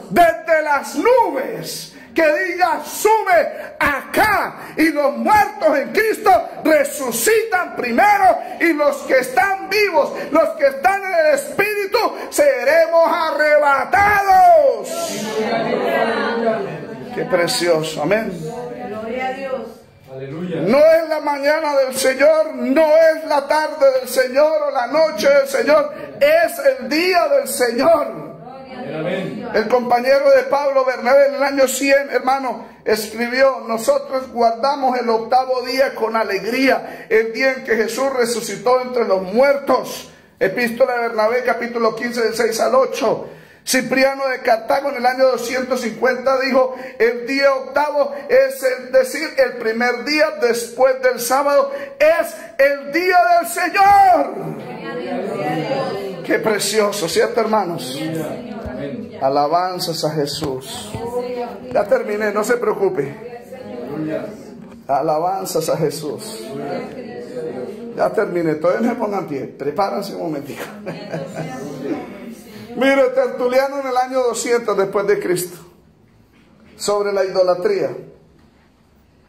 A: desde las nubes, que diga sube acá, y los muertos en Cristo resucitan primero, y los que están vivos, los que están en el Espíritu, seremos arrebatados. Qué precioso, amén.
C: Gloria a Dios.
D: Aleluya.
A: No es la mañana del Señor, no es la tarde del Señor o la noche del Señor, es el día del Señor. El compañero de Pablo, Bernabé, en el año 100, hermano, escribió: nosotros guardamos el octavo día con alegría, el día en que Jesús resucitó entre los muertos. Epístola de Bernabé, capítulo 15, del 6 al 8. Cipriano de Cartago en el año 250 dijo: el día octavo, es decir, el primer día después del sábado, es el día del Señor. Qué precioso, ¿cierto, hermanos? Alabanzas a Jesús. Ya terminé, no se preocupe. Alabanzas a Jesús. Ya terminé, todavía no se pongan pie. Prepárense un momentito. Mire, Tertuliano en el año 200 después de Cristo, sobre la idolatría,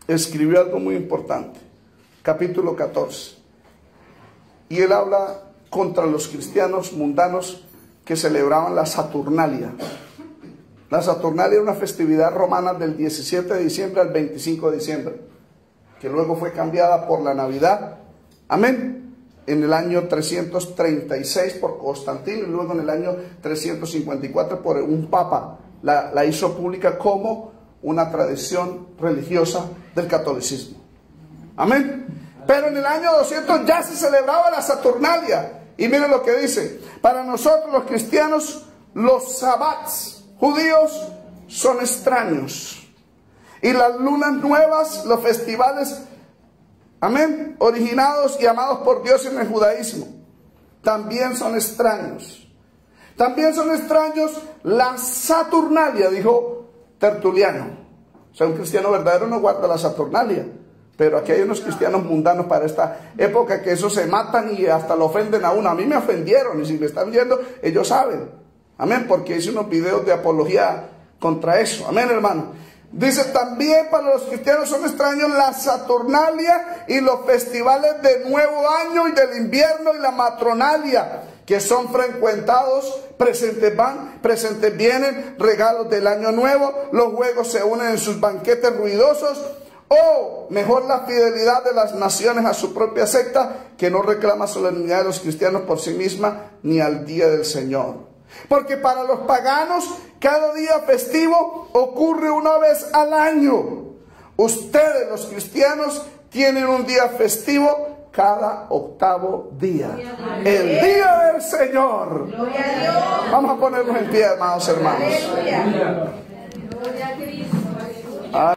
A: escribió algo muy importante. Capítulo 14. Y él habla contra los cristianos mundanos que celebraban la Saturnalia. La Saturnalia era una festividad romana del 17 de diciembre al 25 de diciembre, que luego fue cambiada por la Navidad, amén, en el año 336 por Constantino, y luego en el año 354 por un papa. La hizo pública como una tradición religiosa del catolicismo, amén. Pero en el año 200 ya se celebraba la Saturnalia. Y miren lo que dice. Para nosotros los cristianos, los sabbats judíos son extraños. Y las lunas nuevas, los festivales, amén, originados y amados por Dios en el judaísmo, también son extraños. También son extraños la Saturnalia, dijo Tertuliano. O sea, un cristiano verdadero no guarda la Saturnalia. Pero aquí hay unos cristianos mundanos para esta época que eso se matan y hasta lo ofenden a uno. A mí me ofendieron y si me están viendo, ellos saben. Amén, porque hice unos videos de apología contra eso. Amén, hermano. Dice, también para los cristianos son extraños la Saturnalia y los festivales de Nuevo Año y del invierno y la Matronalia, que son frecuentados, presentes van, presentes vienen, regalos del Año Nuevo, los juegos se unen en sus banquetes ruidosos. O mejor, la fidelidad de las naciones a su propia secta, que no reclama solemnidad de los cristianos por sí misma, ni al día del Señor. Porque para los paganos, cada día festivo ocurre una vez al año. Ustedes, los cristianos, tienen un día festivo cada octavo día. El día del Señor. Vamos a ponernos en pie, amados hermanos.
B: Gloria a Cristo.